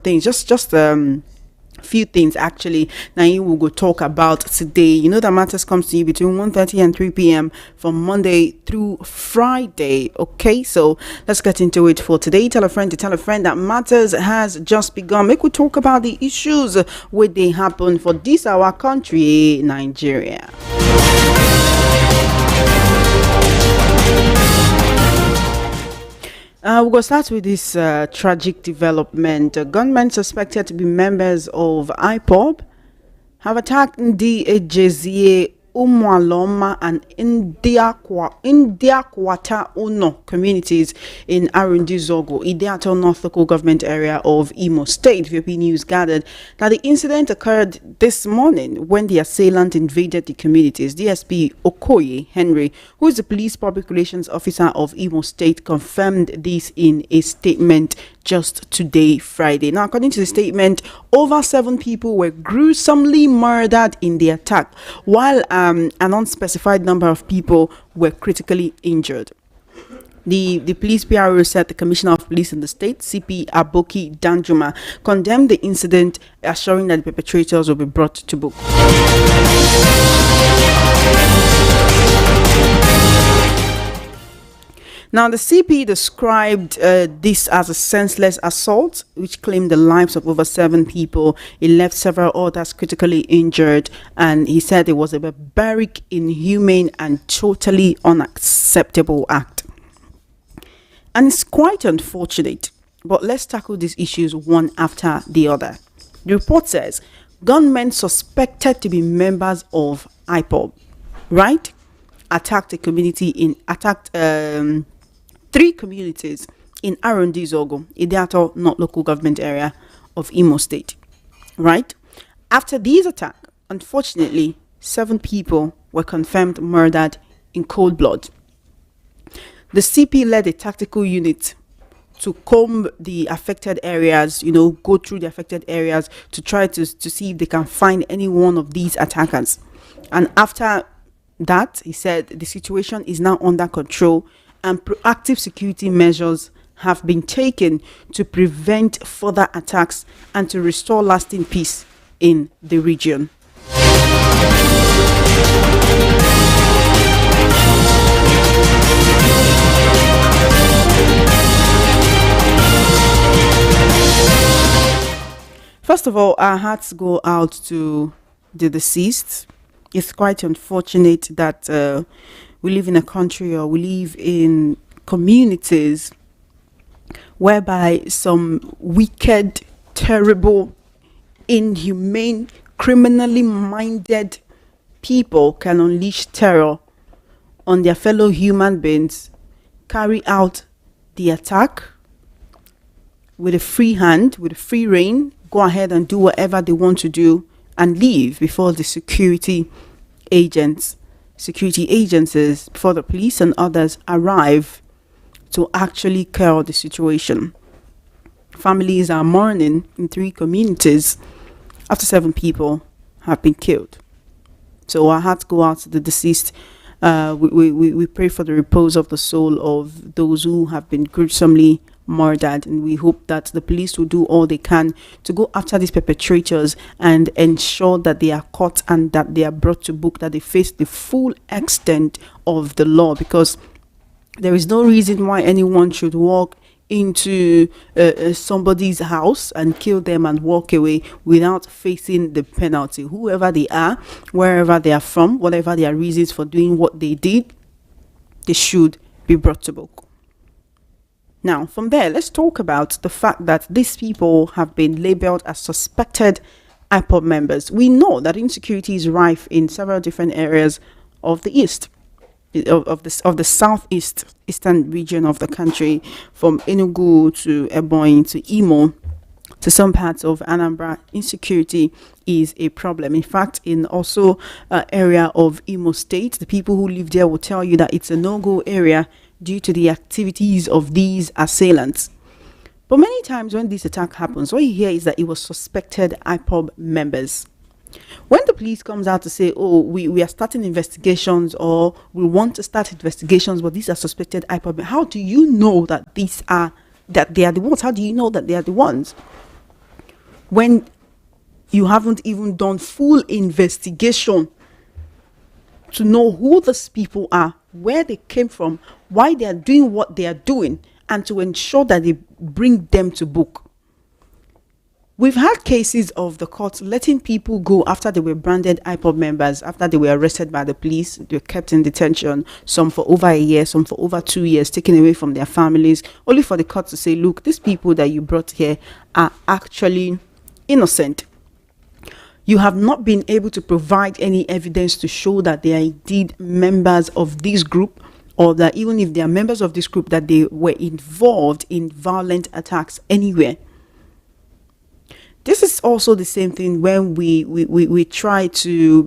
things, just few things actually. Now you will go talk about today. You know that matters comes to you between 1:30 and 3 p.m. from Monday through Friday. Okay, so let's get into it for today. Tell a friend to tell a friend that matters has just begun. Make we talk about the issues where they happen for this our country, Nigeria. We're going to start with this tragic development. Gunmen suspected to be members of IPOB have attacked the Ejezie, Umualoma, and India Kwata Uno communities in Arundizogo, Ideato North Local Government Area of Imo State. VP News gathered that the incident occurred this morning when the assailant invaded the communities. DSP Okoye Henry, who is the police public relations officer of Imo State, confirmed this in a statement just today, Friday. Now, according to the statement, over 7 people were gruesomely murdered in the attack, while an unspecified number of people were critically injured. The police PRO said the Commissioner of Police in the state, CP Aboki Danjuma, condemned the incident, assuring that the perpetrators will be brought to book. Now, the CP described this as a senseless assault, which claimed the lives of over 7 people. It left several others critically injured, and he said it was a barbaric, inhumane, and totally unacceptable act. And it's quite unfortunate, but let's tackle these issues one after the other. The report says gunmen suspected to be members of IPOB, right, attacked 3 communities in Arundizogo, Ideato North Local Government Area of Imo State, right? After these attacks, unfortunately, 7 people were confirmed murdered in cold blood. The CP led a tactical unit to comb the affected areas, go through the affected areas to try to see if they can find any one of these attackers. And after that, he said the situation is now under control and proactive security measures have been taken to prevent further attacks and to restore lasting peace in the region. First of all, our hearts go out to the deceased. It's quite unfortunate that we live in a country, or we live in communities whereby some wicked, terrible, inhumane, criminally minded people can unleash terror on their fellow human beings, carry out the attack with a free hand, with a free rein, go ahead and do whatever they want to do and leave before the security agencies, before the police and others arrive to actually cure the situation. Families are mourning in 3 communities after 7 people have been killed. So our hearts go out to the deceased. We pray for the repose of the soul of those who have been gruesomely murdered, and we hope that the police will do all they can to go after these perpetrators and ensure that they are caught and that they are brought to book, that they face the full extent of the law, because there is no reason why anyone should walk into somebody's house and kill them and walk away without facing the penalty. Whoever they are, wherever they are from, whatever their reasons for doing what they did, they should be brought to book. Now, from there, let's talk about the fact that these people have been labeled as suspected IPOB members. We know that insecurity is rife in several different areas of the east, of the southeastern region of the country, from Enugu to Ebonyi to Imo to some parts of Anambra. Insecurity is a problem. In fact, in also area of Imo State, the people who live there will tell you that it's a no-go area due to the activities of these assailants. But many times when this attack happens, what you hear is that it was suspected IPOB members. When the police comes out to say, oh, we are starting investigations, or we want to start investigations, but these are suspected IPOB, how do you know that they are the ones? How do you know that they are the ones? when you haven't even done full investigation to know who these people are, where they came from, why they are doing what they are doing, and to ensure that they bring them to book. We've had cases of the court letting people go after they were branded IPOB members, after they were arrested by the police. They were kept in detention, some for over a year, some for over 2 years, taken away from their families, only for the court to say, look, these people that you brought here are actually innocent. You have not been able to provide any evidence to show that they are indeed members of this group, or that even if they are members of this group, that they were involved in violent attacks anywhere. This is also the same thing when we try to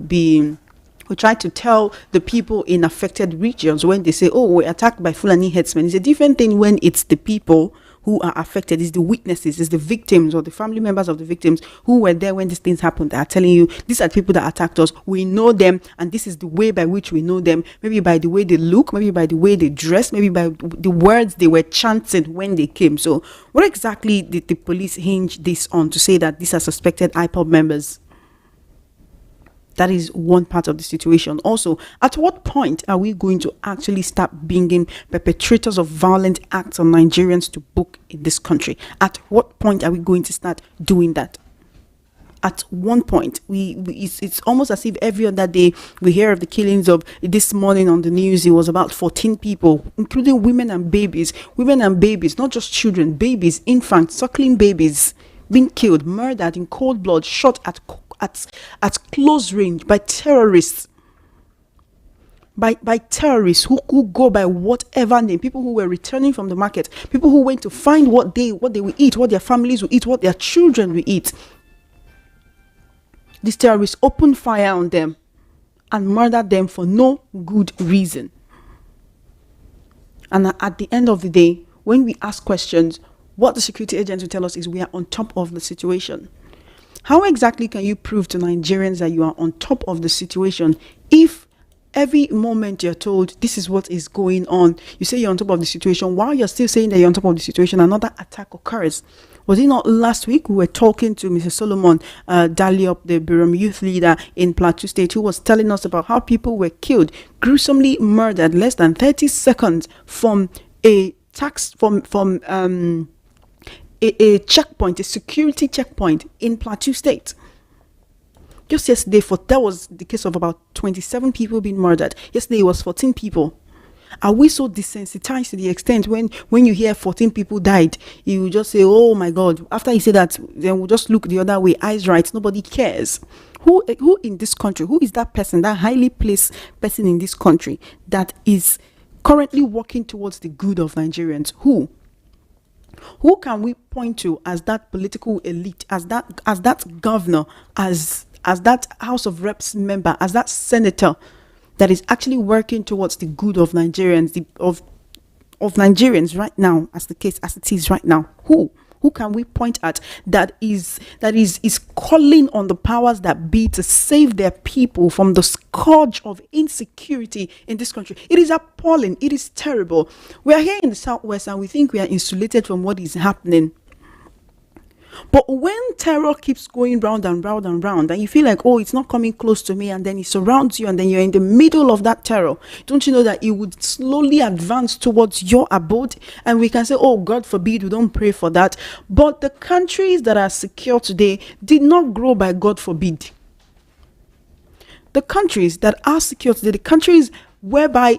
tell the people in affected regions, when they say, oh, we're attacked by Fulani headsmen. It's a different thing when it's the people who are affected, it's the witnesses, it's the victims or the family members of the victims who were there when these things happened. They are telling you, these are the people that attacked us. We know them, and this is the way by which we know them. Maybe by the way they look, maybe by the way they dress, maybe by the words they were chanting when they came. So what exactly did the police hinge this on to say that these are suspected IPOB members? That is one part of the situation. Also, at what point are we going to actually start bringing perpetrators of violent acts on Nigerians to book in this country? At what point are we going to start doing that? At one point, it's almost as if every other day we hear of the killings of. This morning on the news, it was about 14 people, including women and babies, not just children, babies, infants, suckling babies, being killed, murdered in cold blood, shot at close range by terrorists. By terrorists who go by whatever name, people who were returning from the market, people who went to find what they will eat, what their families will eat, what their children will eat. These terrorists opened fire on them and murdered them for no good reason. And at the end of the day, when we ask questions, what the security agents will tell us is we are on top of the situation. How exactly can you prove to Nigerians that you are on top of the situation if every moment you're told this is what is going on, you say you're on top of the situation, while you're still saying that you're on top of the situation, another attack occurs? Was it not last week we were talking to Mr. Solomon Daliop, the Birom youth leader in Plateau State, who was telling us about how people were killed, gruesomely murdered less than 30 seconds from a checkpoint, a security checkpoint in Plateau State. Just yesterday, that was the case of about 27 people being murdered. Yesterday, it was 14 people. Are we so desensitized to the extent when you hear 14 people died, you will just say, oh my God. After you say that, then we'll just look the other way, eyes right, nobody cares. Who in this country, who is that person, that highly placed person in this country that is currently working towards the good of Nigerians? Who can we point to as that political elite, as that governor, as that House of Reps member, as that senator that is actually working towards the good of Nigerians, of Nigerians right now, as it is right now? Who can we point at that is calling on the powers that be to save their people from the scourge of insecurity in this country? It is appalling. It is terrible. We are here in the Southwest and we think we are insulated from what is happening. But when terror keeps going round and round and round, and you feel like, oh, it's not coming close to me, and then it surrounds you, and then you're in the middle of that terror, don't you know that it would slowly advance towards your abode? And we can say, oh, God forbid, we don't pray for that. But the countries that are secure today did not grow by God forbid. The countries that are secure today, the countries whereby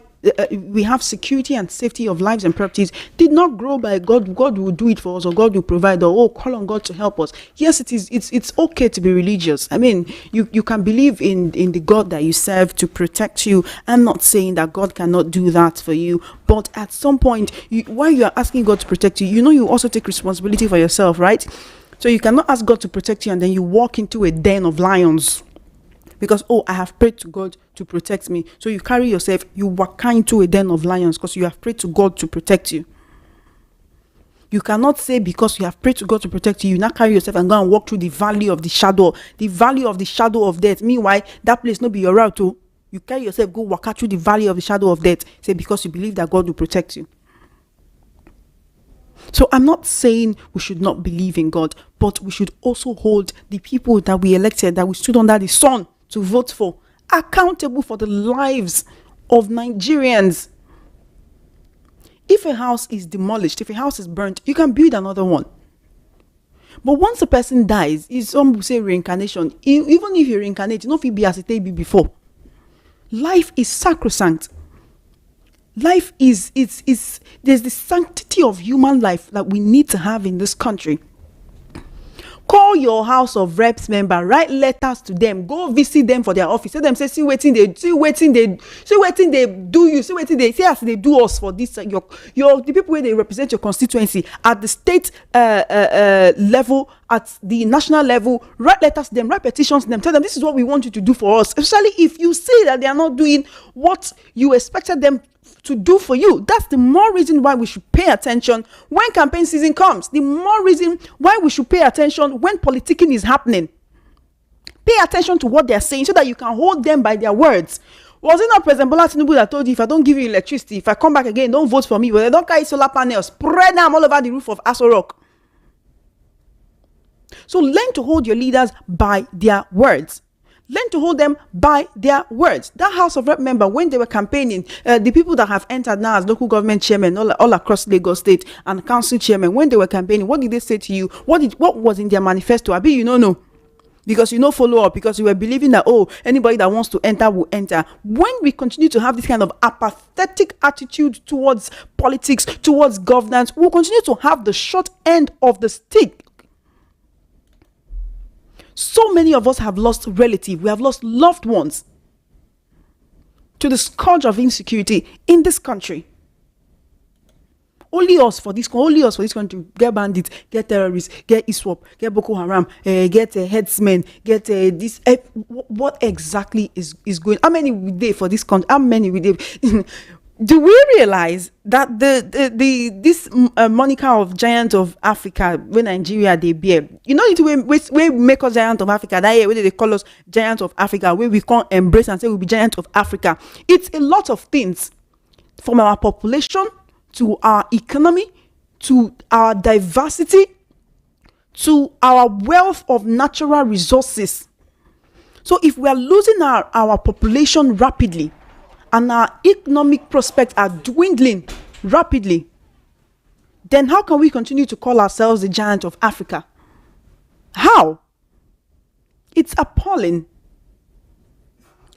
we have security and safety of lives and properties, did not grow by God will do it for us, or God will provide, or oh, call on God to help us. Yes, it's okay to be religious. I mean, you can believe in the God that you serve to protect you. I'm not saying that God cannot do that for you, but at some point, while you are asking God to protect you, you also take responsibility for yourself, right? So you cannot ask God to protect you and then you walk into a den of lions because, oh, I have prayed to God to protect me. So you carry yourself, you walk into a den of lions because you have prayed to God to protect you. You cannot say because you have prayed to God to protect you, you now carry yourself and go and walk through the valley of the shadow of death. Meanwhile, that place not be your route. Oh, you carry yourself, go walk out through the valley of the shadow of death. Say because you believe that God will protect you. So I'm not saying we should not believe in God, but we should also hold the people that we elected, that we stood under the sun to vote for, accountable for the lives of Nigerians. If a house is demolished, if a house is burnt, you can build another one. But once a person dies, some will say reincarnation. Even if you reincarnate, you know if you be as it be before. Life is sacrosanct. Life is there's the sanctity of human life that we need to have in this country. Call your House of Reps member, write letters to them, go visit them for their office. Tell them, say, see waiting they do you, see waiting they say as they do us for this. Your the people where they represent your constituency at the state level, at the national level, write letters to them, write petitions to them, tell them this is what we want you to do for us. Especially if you see that they are not doing what you expected them to do for you. That's the more reason why we should pay attention when campaign season comes. The more reason why we should pay attention when politicking is happening. Pay attention to what they're saying so that you can hold them by their words. Was it not President Bola Tinubu that told you, if I don't give you electricity, if I come back again, don't vote for me? Well, they don't carry solar panels, spread them all over the roof of Aso Rock. So learn to hold your leaders by their words. Learn to hold them by their words. That House of Rep member, when they were campaigning, the people that have entered now as local government chairman all across Lagos State and council chairman, when they were campaigning, what did they say to you? What was in their manifesto? Abi, you don't know. Because you know follow up, because you were believing that, anybody that wants to enter will enter. When we continue to have this kind of apathetic attitude towards politics, towards governance, we'll continue to have the short end of the stick. So many of us have lost relatives. We have lost loved ones to the scourge of insecurity in this country. Only us for this country, get bandits, get terrorists, get ISWAP, get Boko Haram, get headsmen, get this. What exactly is going? How many we there for this country? How many we there? Do we realize that this moniker of giant of Africa, when Nigeria they bear, you know, it we make us giant of Africa. That year, where they call us giant of Africa, where we can't embrace and say we'll be giant of Africa. It's a lot of things, from our population to our economy, to our diversity, to our wealth of natural resources. So if we are losing our population rapidly, and our economic prospects are dwindling rapidly, then how can we continue to call ourselves the giant of Africa? How? It's appalling.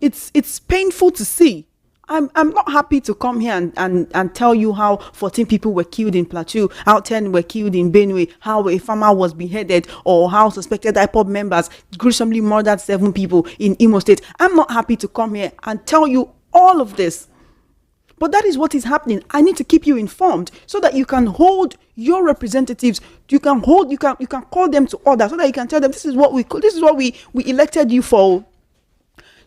It's painful to see. I'm not happy to come here and tell you how 14 people were killed in Plateau, how 10 were killed in Benue, how a farmer was beheaded, or how suspected IPOB members gruesomely murdered 7 people in Imo State. I'm not happy to come here and tell you all of this. But that is what is happening. I need to keep you informed so that you can hold your representatives. You can call them to order so that you can tell them this is what we elected you for.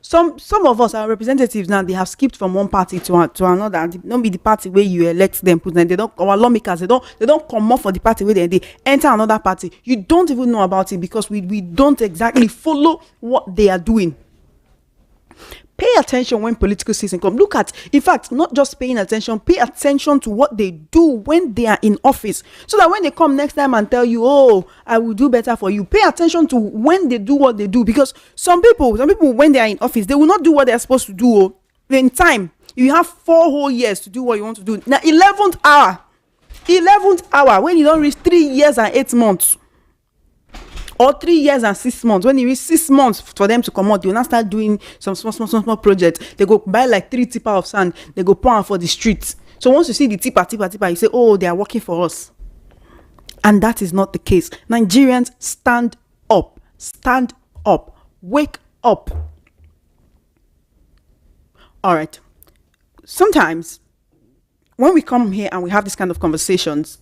Some of us, our representatives now, they have skipped from one party to another. They don't be the party where you elect them. Our lawmakers, they don't come up for the party where they enter another party. You don't even know about it because we don't exactly follow what they are doing. Pay attention when political season comes. Look at, in fact, not just paying attention, pay attention to what they do when they are in office. So that when they come next time and tell you, I will do better for you, pay attention to when they do what they do. Because some people, when they are in office, they will not do what they are supposed to do. In time, you have 4 whole years to do what you want to do. Now, 11th hour, when you don't reach 3 years and 8 months, or 3 years and 6 months, when you reach 6 months for them to come out, you now start doing some small projects. They go buy like 3 tipper of sand, they go pour for the streets. So once you see the tipper, you say, they are working for us. And that is not the case. Nigerians, stand up, wake up. All right. Sometimes when we come here and we have this kind of conversations,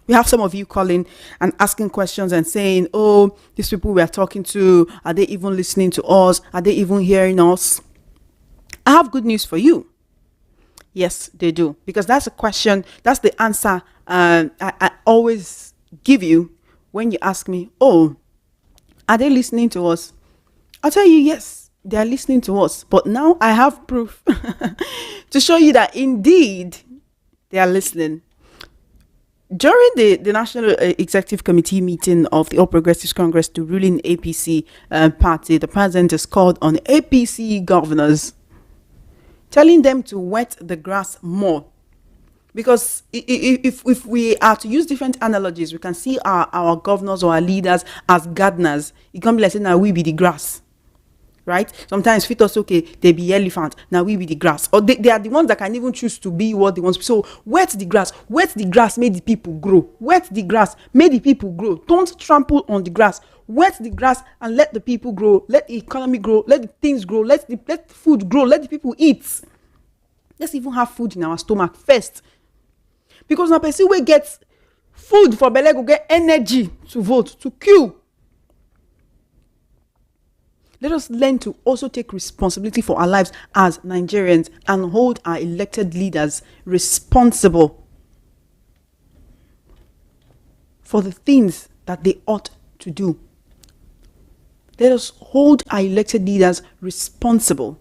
we have some of you calling and asking questions and saying, these people we are talking to, are they even listening to us? Are they even hearing us? I have good news for you. Yes, they do. Because that's a question, that's the answer I always give you when you ask me, are they listening to us? I'll tell you, yes, they are listening to us. But now I have proof to show you that indeed they are listening. During the National Executive Committee meeting of the All Progressives Congress, the ruling APC party, the president has called on APC governors, telling them to wet the grass more. Because if we are to use different analogies, we can see our governors or our leaders as gardeners. It can be like saying, now we be the grass. Right? Sometimes fit us okay, they be elephant, now we be the grass. Or they are the ones that can even choose to be what they want. So wet the grass, make the people grow. Wet the grass, make the people grow. Don't trample on the grass. Wet the grass and let the people grow. Let the economy grow. Let the things grow. Let the food grow. Let the people eat. Let's even have food in our stomach first. Because now person will get food for belle go get energy to vote, to queue. Let us learn to also take responsibility for our lives as Nigerians and hold our elected leaders responsible for the things that they ought to do. Let us hold our elected leaders responsible.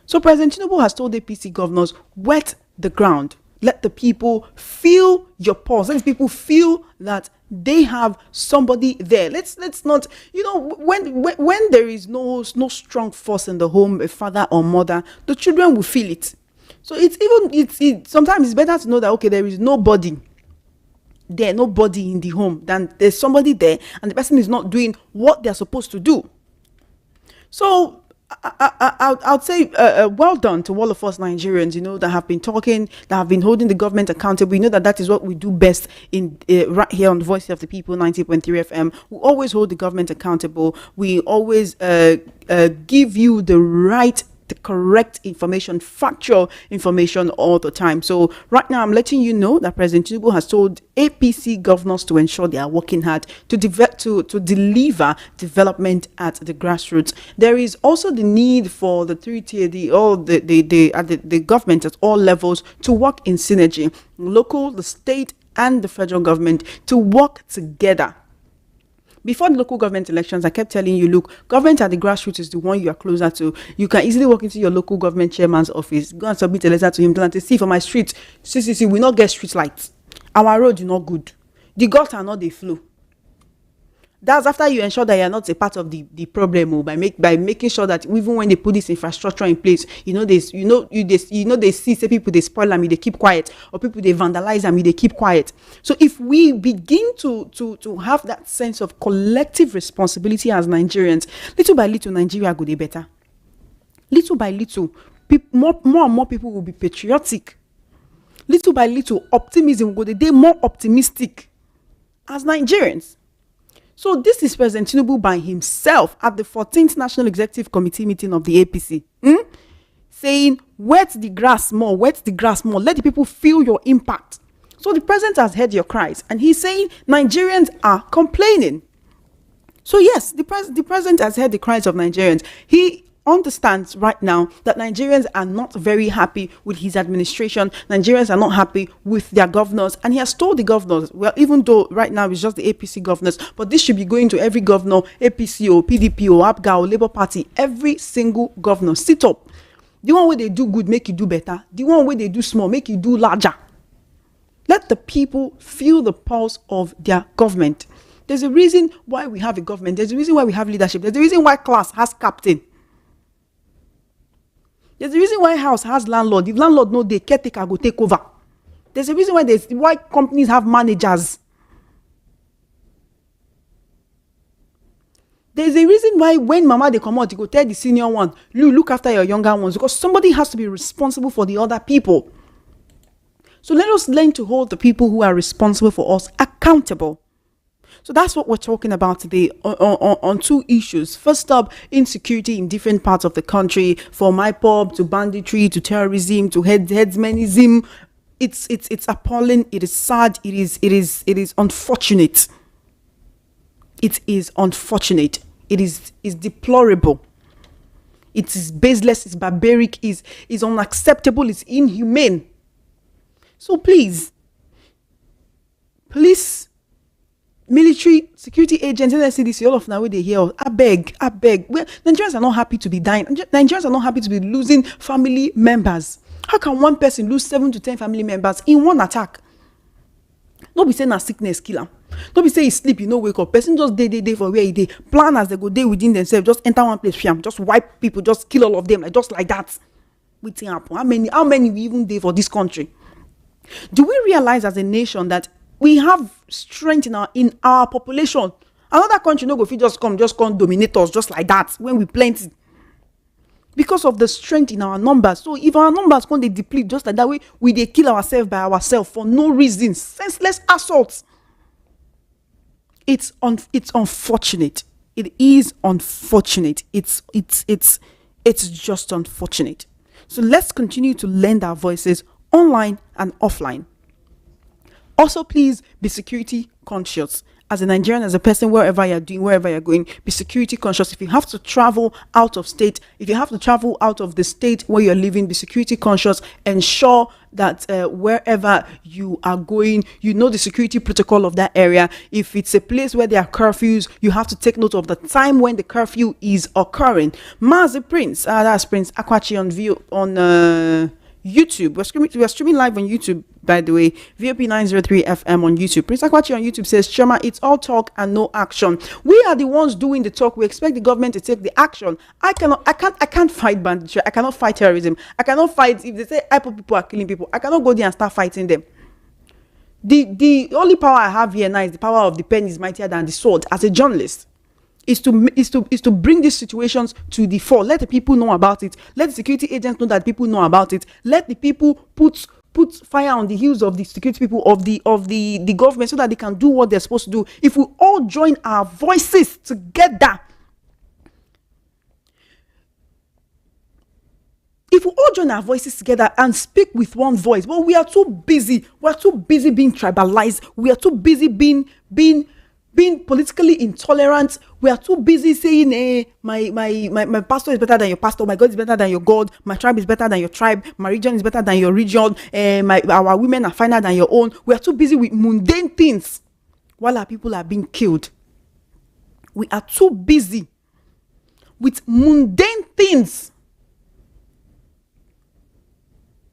So President Tinubu has told APC governors, wet the ground. Let the people feel your pulse. Let the people feel that they have somebody there. Let's not, when there is no strong force in the home, a father or mother, the children will feel it. So sometimes it's better to know that, okay, there is nobody there, nobody in the home, than there's somebody there and the person is not doing what they're supposed to do. So I'll say well done to all of us Nigerians, that have been talking, that have been holding the government accountable. We know that is what we do best in right here on the Voice of the People 90.3 FM. We always hold the government accountable. We always give you the correct information, factual information all the time. So right now I'm letting you know that President Tinubu has told APC governors to ensure they are working hard to deliver development at the grassroots. There is also the need for the the government at all levels to work in synergy, local, the state and the federal government to work together. Before the local government elections, I kept telling you, look, government at the grassroots is the one you are closer to. You can easily walk into your local government chairman's office, go and submit a letter to him, tell him to see for my street, we not get street lights. Our road is not good. The gutter not the flow. That's after you ensure that you're not a part of the problem by making sure that even when they put this infrastructure in place, they see say people they spoil them, they keep quiet, or people they vandalize them, they keep quiet. So if we begin to have that sense of collective responsibility as Nigerians, little by little Nigeria go dey better. Little by little, more and more people will be patriotic. Little by little, optimism will go dey more optimistic as Nigerians. So this is President Tinubu by himself at the 14th National Executive Committee meeting of the APC, saying, wet the grass more, let the people feel your impact. So the president has heard your cries and he's saying Nigerians are complaining. So yes, the president has heard the cries of Nigerians. He understands right now that Nigerians are not very happy with his administration. Nigerians are not happy with their governors, and he has told the governors, well, even though right now it's just the APC governors, but this should be going to every governor, APC or PDP or APGA or Labour Party, every single governor. Sit up. The one where they do good, make you do better. The one where they do small, make you do larger. Let the people feel the pulse of their government. There's a reason why we have a government. There's a reason why we have leadership. There's a reason why class has captain. There's a reason why house has landlord. If landlord no dey, caretaker go take over. There's a reason why companies have managers. There's a reason why when mama they come out, you go tell the senior one, look after your younger ones, because somebody has to be responsible for the other people. So let us learn to hold the people who are responsible for us accountable. So that's what we're talking about today on two issues. First up, insecurity in different parts of the country, from IPOB to banditry to terrorism to headsmanism. It's appalling. It is sad. It is unfortunate. It is unfortunate. It is deplorable. It is baseless. It's barbaric. Is unacceptable. It's inhumane. So please, police, military, security agents, NSCDC, all of now where they hear, I beg. Well, Nigerians are not happy to be dying. Nigerians are not happy to be losing family members. How can one person lose 7 to 10 family members in one attack? Don't be saying na sickness kill am. Don't be say he sleep, you no wake up. Person just day for where he dey. Plan as they go day within themselves. Just enter one place, fiam, just wipe people, just kill all of them, like just like that. Wetin happen? How many we even dey for this country? Do we realize as a nation that we have strength in our population? Another country no go fit just come dominate us just like that when we plenty. Because of the strength in our numbers. So if our numbers come, they deplete just like that way, we they kill ourselves by ourselves for no reason. Senseless assaults. It's unfortunate. It is unfortunate. It's just unfortunate. So let's continue to lend our voices online and offline. Also, please be security conscious. As a Nigerian, as a person, wherever you're going, be security conscious. If you have to travel out of state, if you have to travel out of the state where you're living, be security conscious. Ensure that wherever you are going, you know the security protocol of that area. If it's a place where there are curfews, you have to take note of the time when the curfew is occurring. Mazi Prince, that's Prince Akwachi on YouTube. We're streaming live on YouTube, by the way. VOP 903 FM on YouTube. Prince Akwachi on YouTube says, Choma, it's all talk and no action. We are the ones doing the talk. We expect the government to take the action. I can't fight banditry. I cannot fight terrorism. I cannot fight if they say IPOB people are killing people. I cannot go there and start fighting them. The only power I have here now is the power of the pen is mightier than the sword. As a journalist, is to bring these situations to the fore. Let the people know about it. Let the security agents know that people know about it. Let the people put fire on the heels of the security people of the government so that they can do what they're supposed to do. If we all join our voices together, and speak with one voice, but we are too busy. We are too busy being tribalized. We are too busy being politically intolerant. We are too busy saying, my pastor is better than your pastor, my God is better than your God, my tribe is better than your tribe, my region is better than your region, our women are finer than your own. We are too busy with mundane things while our people are being killed. We are too busy with mundane things.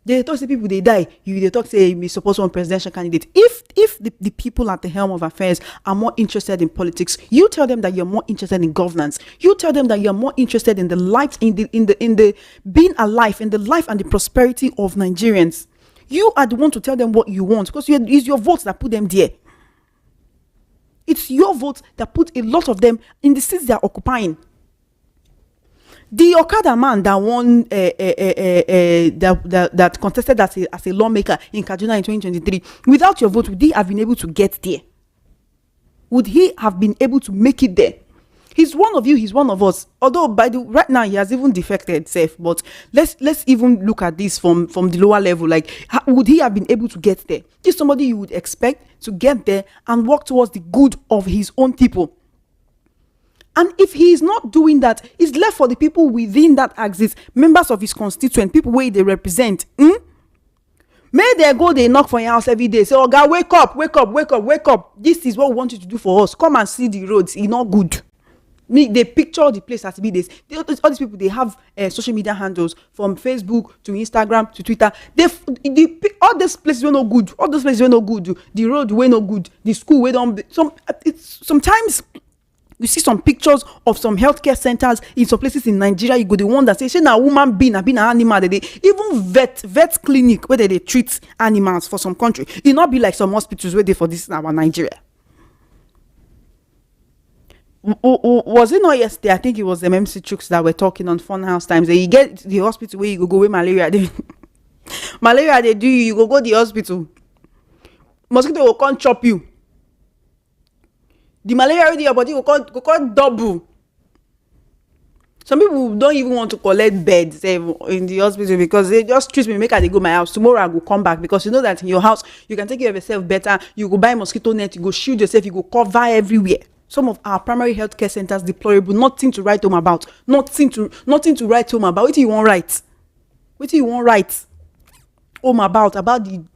They talk say people they die. They talk say you suppose one presidential candidate. If the people at the helm of affairs are more interested in politics, you tell them that you're more interested in governance. You tell them that you're more interested in the life, in the being alive, in the life and the prosperity of Nigerians. You are the one to tell them what you want, because it's your votes that put them there. It's your votes that put a lot of them in the seats they are occupying. The Okada man that won that contested as a lawmaker in Kaduna in 2023, without your vote, would he have been able to get there? Would he have been able to make it there? He's one of you, he's one of us. Although right now he has even defected safe, but let's even look at this from the lower level. Like, would he have been able to get there? This is somebody you would expect to get there and work towards the good of his own people. And if he is not doing that, it's left for the people within that axis, members of his constituent, people where they represent. May they go, they knock for your house every day. Say, oh God, wake up, wake up, wake up, wake up. This is what we want you to do for us. Come and see the roads. It's not good. They picture the place as be this. All these people, they have social media handles from Facebook to Instagram to Twitter. All these places were no good. All those places were no good. The road were no good. The school were don't. Sometimes you see some pictures of some healthcare centers in some places in Nigeria. You go the one that say, "She na woman being an animal." They even vet clinic where they treat animals for some country. It not be like some hospitals where they for this in our Nigeria. Was it not yesterday? I think it was the MC Chooks that were talking on Funhouse Times. You get the hospital where you go where malaria. Malaria they do you go the hospital. Mosquito will come chop you. The malaria already your body will come double. Some people don't even want to collect beds in the hospital because they just treat me, make they go my house. Tomorrow I will come back, because you know that in your house you can take care of yourself better. You go buy mosquito net, you go shield yourself, you go cover everywhere. Some of our primary healthcare centers deplorable, nothing to write home about. Nothing to write home about. What do you want write? What do you want write home about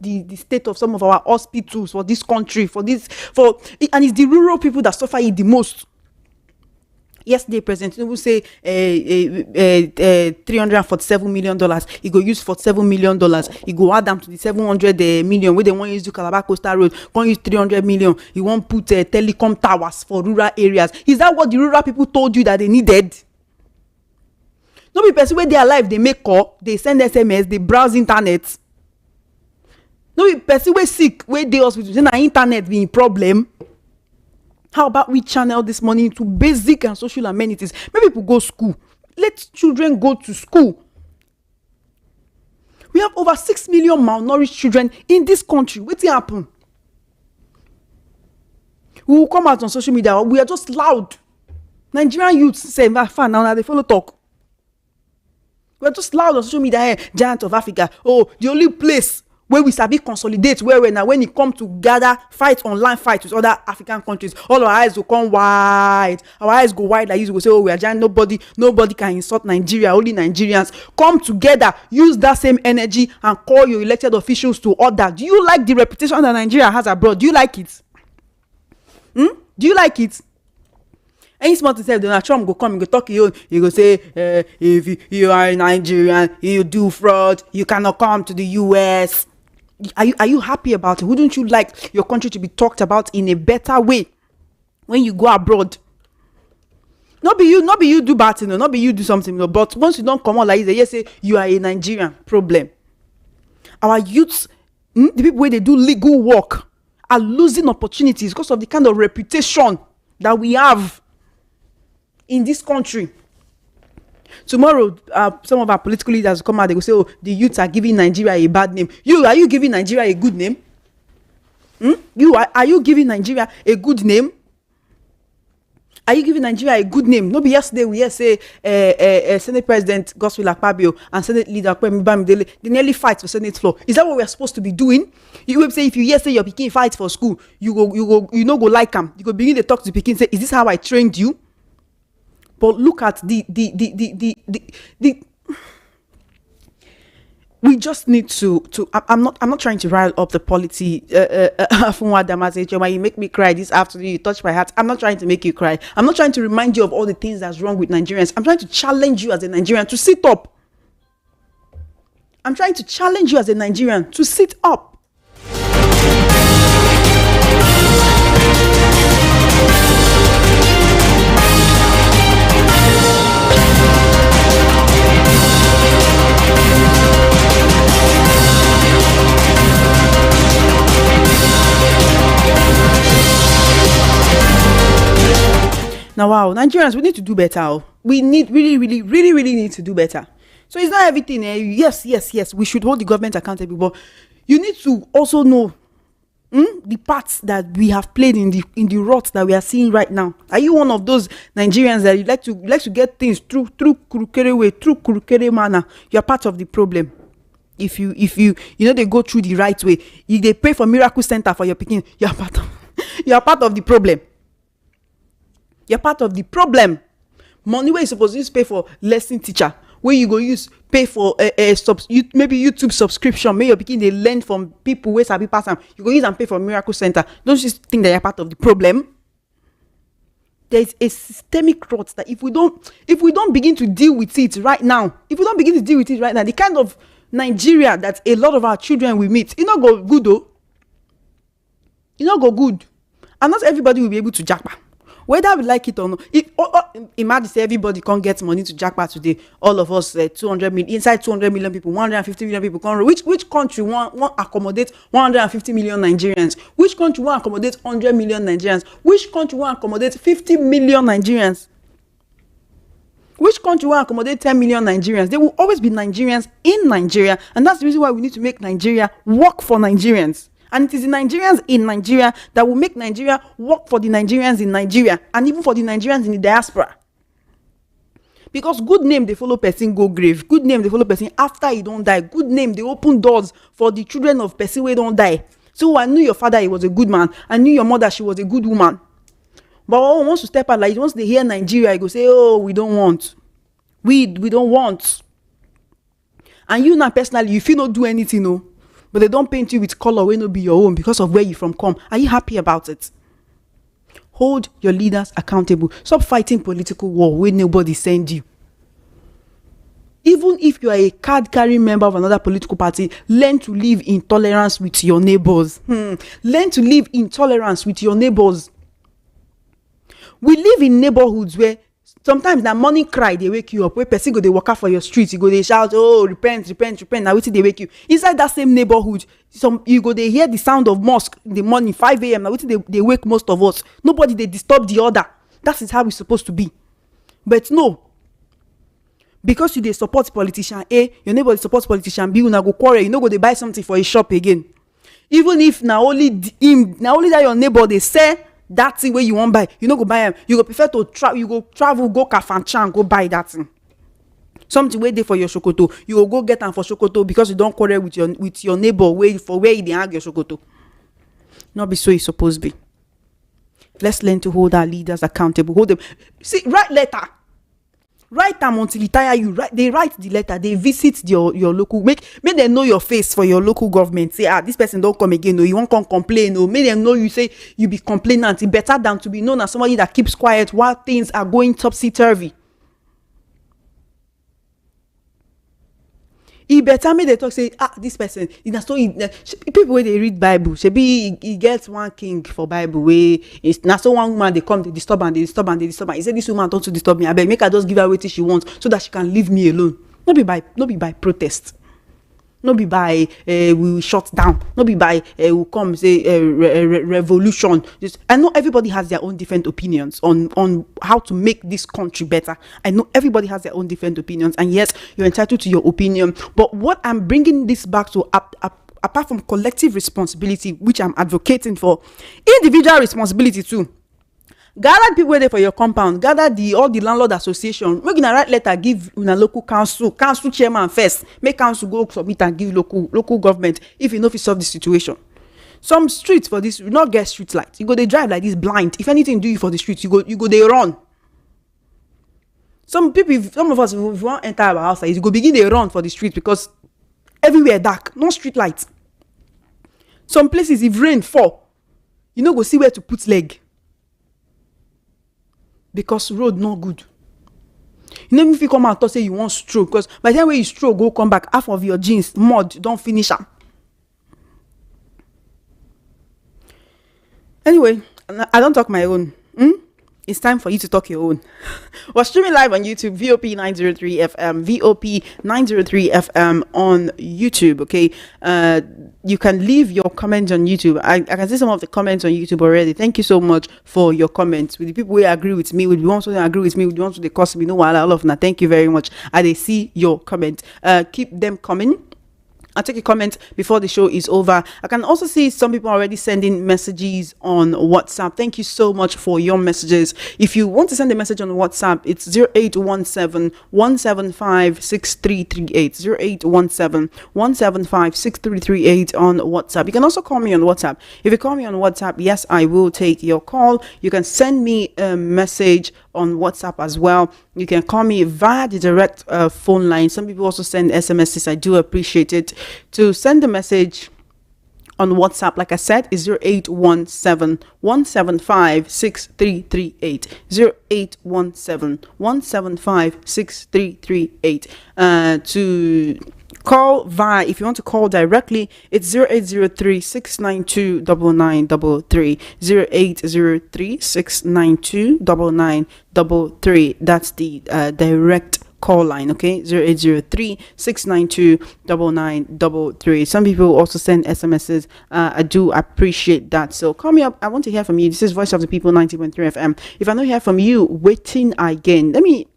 the state of some of our hospitals for this country, and it's the rural people that suffer it the most. Yesterday, President Tinubu say $347 million. He go use $47 million. He go add them to the 700 million where they want to use to Calabar Coastal Road. Can't use 300 million. He won't put telecom towers for rural areas. Is that what the rural people told you that they needed? No be person where they are alive, they make call, they send SMS, they browse internet. No be person where sick, where they hospital, say na internet being problem. How about we channel this money into basic and social amenities? Maybe people go school. Let children go to school. We have over 6 million malnourished children in this country. What will happen? We will come out on social media. We are just loud. Nigerian youths say, "Fan now they follow talk." We are just loud on social media. Hey, giant of Africa. Oh, the only place where we sabi consolidate where we now when it come to gather fight online fight with other African countries, all our eyes will come wide. Our eyes go wide like this. We will say, oh, we are giant. Nobody can insult Nigeria. Only Nigerians come together. Use that same energy and call your elected officials to order. Do you like the reputation that Nigeria has abroad? Do you like it? Do you like it? Any small thing say Donald Trump go come, he go talk you go say, if you are a Nigerian, you do fraud, you cannot come to the US. Are you happy about it? Wouldn't you like your country to be talked about in a better way when you go abroad? Not be you do bad thing, not be you do something, but once you don't come out like this, you say you are a Nigerian problem. Our youths, the people where they do legal work, are losing opportunities because of the kind of reputation that we have in this country. Tomorrow, some of our political leaders will come out, they will say, oh, the youths are giving Nigeria a bad name. Are you giving Nigeria a good name? Are you giving Nigeria a good name? Are you giving Nigeria a good name? No be yesterday we hear say Senate President Godswill Akpabio and Senate Leader Kwame Bamidele, they nearly fight for Senate floor. Is that what we are supposed to be doing? You will say if you hear say your pikin fight for school, you no go like him. You go begin to talk to the pikin, say, is this how I trained you? But look at the we just need to I'm not trying to rile up the polity. You make me cry this afternoon, you touch my heart. I'm not trying to make you cry. I'm not trying to remind you of all the things that's wrong with Nigerians. I'm trying to challenge you as a Nigerian to sit up. I'm trying to challenge you as a Nigerian to sit up. Now, wow, Nigerians, we need to do better. We need really need to do better. So it's not everything. Yes, we should hold the government accountable, but you need to also know the parts that we have played in the rot that we are seeing right now. Are you one of those Nigerians that you like to get things through kurukere way, through kurukere manner? You're part of the problem. If you they go through the right way, if they pay for miracle center for your pikin, you're part of the problem. You're part of the problem. Money where you supposed to use pay for lesson teacher, where you go use pay for maybe YouTube subscription. Maybe your pikin they learn from people where sabi pass them. You go use and pay for miracle center. Don't you think that you're part of the problem? There's a systemic rot that if we don't begin to deal with it right now, the kind of Nigeria that a lot of our children will meet, it not go good though. It not go good, and not everybody will be able to jackpot. Whether we like it or not, imagine say everybody can't get money to jackpot today. All of us, 200 million, inside 200 million people, 150 million people can't. Which country want accommodate 150 million Nigerians? Which country want accommodate 100 million Nigerians? Which country want accommodate 50 million Nigerians? Which country will accommodate 10 million Nigerians? There will always be Nigerians in Nigeria, and that's the reason why we need to make Nigeria work for Nigerians. And it is the Nigerians in Nigeria that will make Nigeria work for the Nigerians in Nigeria, and even for the Nigerians in the diaspora. Because good name, they follow person go grave. Good name, they follow person after he don't die. Good name, they open doors for the children of person who don't die. So I knew your father, he was a good man. I knew your mother, she was a good woman. But once you step out, like once they hear Nigeria, you go say, oh, we don't want. We don't want. And you now personally, you feel not do anything, no. But they don't paint you with color when it be your own because of where you from come. Are you happy about it? Hold your leaders accountable. Stop fighting political war when nobody send you. Even if you are a card-carrying member of another political party, learn to live in tolerance with your neighbors. Learn to live in tolerance with your neighbors. We live in neighborhoods where sometimes na morning cry they wake you up. Where person go they walk out for your street, you go they shout, "Oh, repent, repent, repent." Now wetin they wake you inside that same neighborhood. You go they hear the sound of mosque in the morning 5 a.m. Now wetin they wake most of us. Nobody they disturb the other. That is how it's supposed to be. But no. Because you dey support politician A, your neighbor dey support politician B, una go quarrel, you no go dey buy something for a shop again. Even if na only that your neighbor dey sell that thing where you wan buy, you no go buy am. You go prefer to travel go Kafanchan go buy that thing. Something wey dey for your Sokoto, you go get am for Sokoto because you don quarrel with your neighbor where you dey hang your Sokoto. Not be so e suppose be. Let's learn to hold our leaders accountable. Hold them. See, write letter. Write them until it tire you. They write the letter. They visit your local. Make them know your face for your local government. Say, this person don't come again. No, you won't come complain. No, make them know you say you be complainant. It's better than to be known as somebody that keeps quiet while things are going topsy-turvy. He better make they talk say this person people where they read Bible shebi he gets one king for Bible where it's na so one woman they come they disturb and he say this woman don't to disturb me. I beg make her just give her what she wants so that she can leave me alone. Not be by protest. Not be by we shut down. Not be by we come say revolution. I know everybody has their own different opinions on how to make this country better. I know everybody has their own different opinions, and yes, you're entitled to your opinion. But what I'm bringing this back to, apart from collective responsibility, which I'm advocating for, individual responsibility too. Gather people where there for your compound. Gather all the landlord association. Make una write letter give una local council chairman first. Make council go submit and give local government if you know if you solve the situation. Some streets for this will not get street lights. You go they drive like this blind. If anything do you for the streets, you go they run. Some of us if we want enter our house, you go begin they run for the street because everywhere dark, no street lights. Some places if rain fall, you know go see where to put leg. Because road not good. You know if you come out and say you want stroke, because by the time when you stroke go come back, half of your jeans mud don't finish am. Anyway, I don't talk my own. It's time for you to talk your own. We're streaming live on YouTube, VOP 903 FM, VOP 903 FM on YouTube. Okay, you can leave your comments on YouTube. I can see some of the comments on YouTube already. Thank you so much for your comments. With the people who agree with me, with the ones who don't agree with me, with the ones who they cost me, no, all of that. Thank you very much. I see your comment. Keep them coming. I'll take a comment before the show is over. I can also see some people already sending messages on WhatsApp. Thank you so much for your messages. If you want to send a message on WhatsApp, it's 0817-175-6338. 0817-175-6338 on WhatsApp. You can also call me on WhatsApp. If you call me on WhatsApp, yes, I will take your call. You can send me a message on WhatsApp as well. You can call me via the direct phone line. Some people also send SMSs. I do appreciate it. To send a message on WhatsApp, like I said, is 0817-175-6338. 0817-175-6338. To call via, if you want to call directly, it's 0803-692-9933. 0803-692-9933. That's the direct call line. Okay, 0803-692-9933. Some people also send SMSs. I do appreciate that. So call me up. I want to hear from you. This is Voice of the People 90.3 FM. If I don't hear from you, waiting again. Let me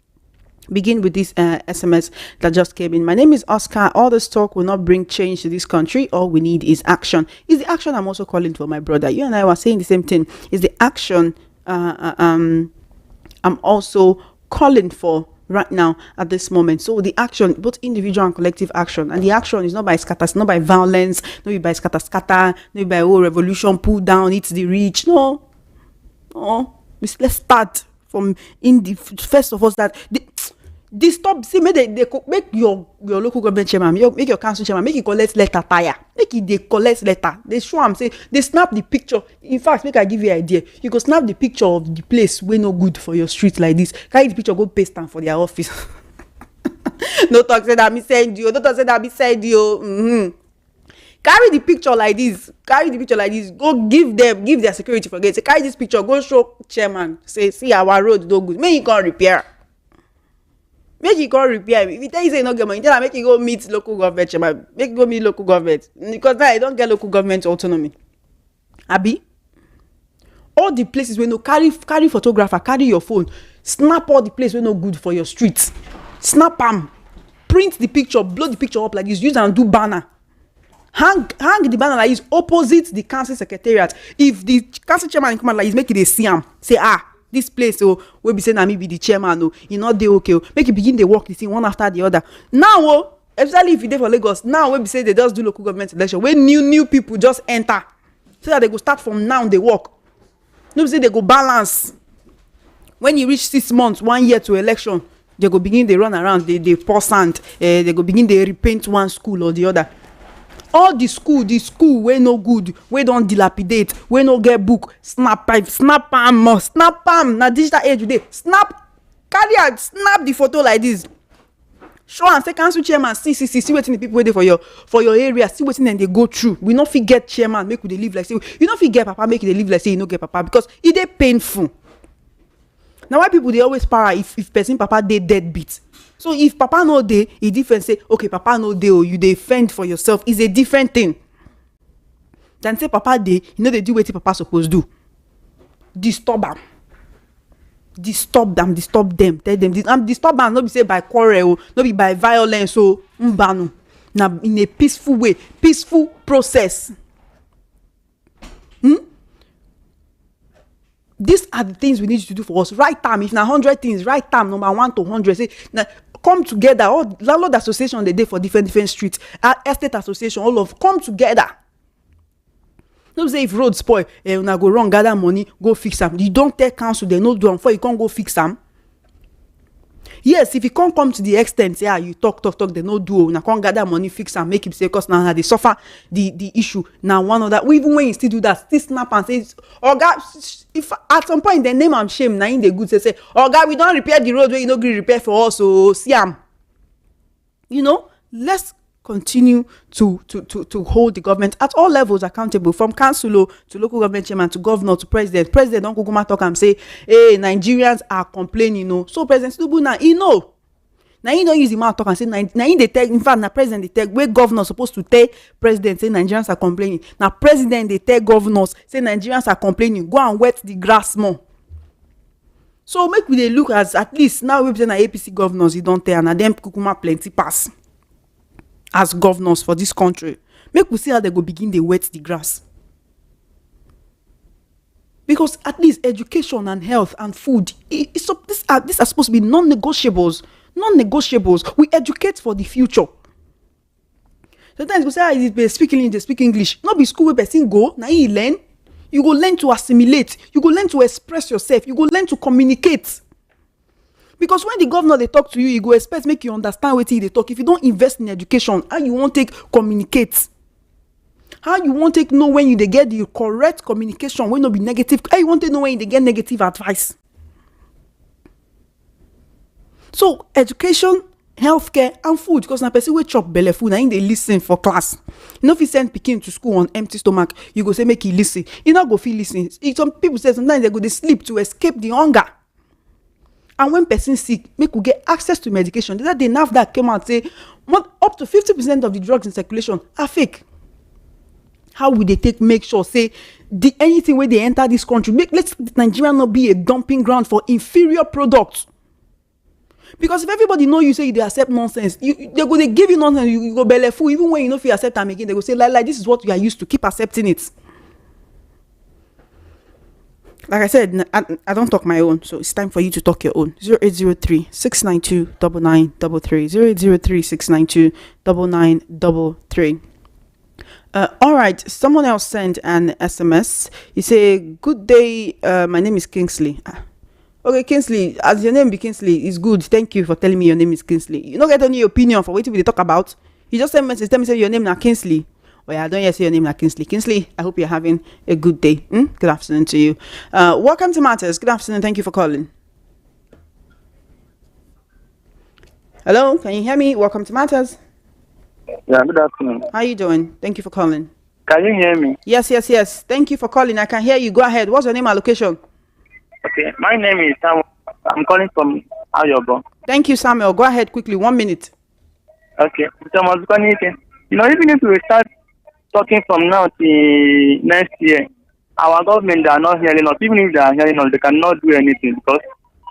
begin with this SMS that just came in. My name is Oscar. All this talk will not bring change to this country. All we need is action. Is the action I'm also calling for, my brother? You and I were saying the same thing. Is the action I'm also calling for right now at this moment. So the action, both individual and collective action, and the action is not by scatter, it's not by violence, not by scatter, not by revolution, pull down, it's the rich. No. Let's start from first of all that Disturb, see, make your local government chairman, make your council chairman, make you collect letter tire, make it they collect letter. They show am say they snap the picture. In fact, make I give you an idea. You go snap the picture of the place wey no good for your street like this. Carry the picture, go paste am for their office. No talk say that me send you. No talk say that me send you. Carry the picture like this. Carry the picture like this. Go give their security for gate. Say carry this picture. Go show chairman. Say see our road no good. Make you come repair. Make you go repair. If you tell you say no get money, tell her make you go meet local government chairman. Make you go meet local government, because now you don't get local government autonomy. Abi, all the places where no carry photographer, carry your phone, snap all the place where no good for your street. Snap them, print the picture, blow the picture up like this. Use and do banner. Hang the banner like this opposite the council secretariat. If the council chairman come out like this, make it a see am. Say this place we be saying na me be the chairman you not dey okay make you begin dey work the thing one after the other. Now especially if you dey for Lagos now, we be say they just do local government election when new people just enter, so that they go start from now they work. No be say they go balance. When you reach 6 months 1 year to election, they go begin they run around, they pour sand, they go begin they repaint one school or the other. All the school wey no good, wey don dilapidate, wey no get book, snap am na digital age today. Carry out, snap the photo like this. Show am say council chairman, see wetin the people wey dey for your area, see wetin dem dey go through. We no fit get chairman make we dey live like say you no fit get papa make you dey live like say you no get papa, because e dey painful. Na why people dey always para if person papa dey deadbeat. So if papa no dey, e different. Say okay, papa no dey, you dey fend for yourself, is a different thing than say papa dey, you know they do wetin papa suppose do. Disturb them, tell them disturb am. No be say by quarrel, no be by violence, so mbanu na in a peaceful way, peaceful process. These are the things we need you to do for us. Write time. If na 100 things, write time number 1 to 100. Say now come together. All landlord association they dey for different streets. Estate association, all of come together. No say if road spoil, una go run gather money, go fix them. You don't tell council they no do them before you can't go fix them. Yes, if you can't come to the extent, say you talk, they no do, una can't gather money, fix and make him say, cause now they suffer the issue. Now one of that, even when you still do that, still snap and say, oh God, if at some point they name am shame, now in the good say, oh God, we don't repair the road where you no gree repair for us, so see am. You know, let's continue to hold the government at all levels accountable, from council to local government chairman to governor to president. President don't go talk and say, hey, Nigerians are complaining, so President Tinubu now he don't use the mouth talk and say now he they tell, in fact now president they tell, where governor supposed to tell president say Nigerians are complaining. Now president they tell governors say Nigerians are complaining, go and wet the grass more. So make we they look at least now we present APC governors, you don't tell, and them kukuma plenty pass as governors for this country. Make we see how they go begin they wet the grass. Because at least education and health and food, these are supposed to be non-negotiables. We educate for the future. Sometimes we say they speak English. Not be school where person go, now you learn. You go learn to assimilate. You go learn to express yourself. You go learn to communicate. Because when the governor they talk to you, you go expect make you understand what they talk. If you don't invest in education, how you won't take communicate? How you won't take know when you they get the correct communication, when not be negative? How you won't take know when they get negative advice? So education, healthcare, and food. Because na person we chop belle food, and they listen for class. You know if you send pikin to school on empty stomach, you go say make he listen. You not go feel listen. Some people say sometimes they go they sleep to escape the hunger. And when person sick, make we get access to medication. That the NAFDAC came out say up to 50% of the drugs in circulation are fake. How will they make sure say anything where they enter this country, let Nigeria not be a dumping ground for inferior products? Because if everybody know you say they accept nonsense, they go they give you nonsense, you go belle full. Even when you know if you accept them again, they go say like this is what you are used to, keep accepting it. Like I said, I don't talk my own, so it's time for you to talk your own. 0803-692-9933. 0803-692-9933. All right, someone else sent an SMS. He say, good day, my name is Kingsley. Okay, Kingsley, as your name be Kingsley, is good. Thank you for telling me your name is Kingsley. You don't get any opinion for what we talk about. You just send message, tell me say your name now Kingsley. Oh yeah, I don't yet say your name like Kingsley. Kingsley, I hope you're having a good day. Good afternoon to you. Welcome to Matters. Good afternoon. Thank you for calling. Hello, can you hear me? Welcome to Matters. Yeah, good afternoon. How are you doing? Thank you for calling. Can you hear me? Yes. Thank you for calling. I can hear you. Go ahead. What's your name and location? Okay, my name is Samuel. I'm calling from IPOB. Thank you, Samuel. Go ahead quickly. 1 minute. Okay, so even if we start talking from now to next year, our government are not hearing us. Even if they are hearing us, they cannot do anything because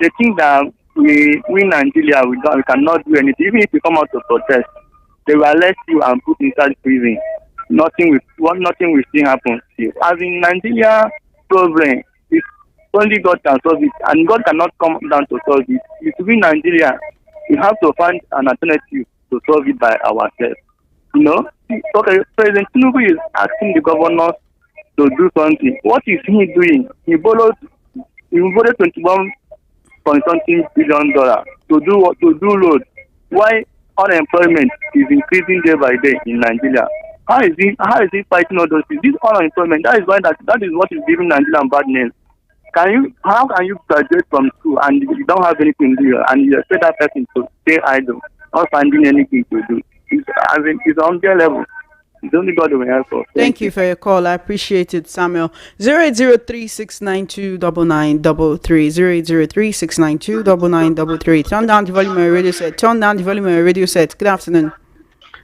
they think that we Nigeria, we cannot do anything. Even if we come out to protest, they will arrest you and put inside prison. Nothing will still happen. As in Nigeria problem, it's only God can solve it, and God cannot come down to solve it. If we Nigeria, we have to find an alternative to solve it by ourselves. You know, okay, President Tinubu is asking the governors to do something. What is he doing? He borrowed 21 point something billion dollars to do what? To do roads. Why unemployment is increasing day by day in Nigeria? How is he fighting all those things? This unemployment, that is what is giving Nigeria bad name. How can you graduate from school and you don't have anything to do and you expect that person to stay idle, not finding anything to do? It's on their level. It's only God who will help us. Thank you for your call. I appreciate it, Samuel. 0803-692-9933. 0803-692-9933. Turn down the volume of your radio set. Good afternoon.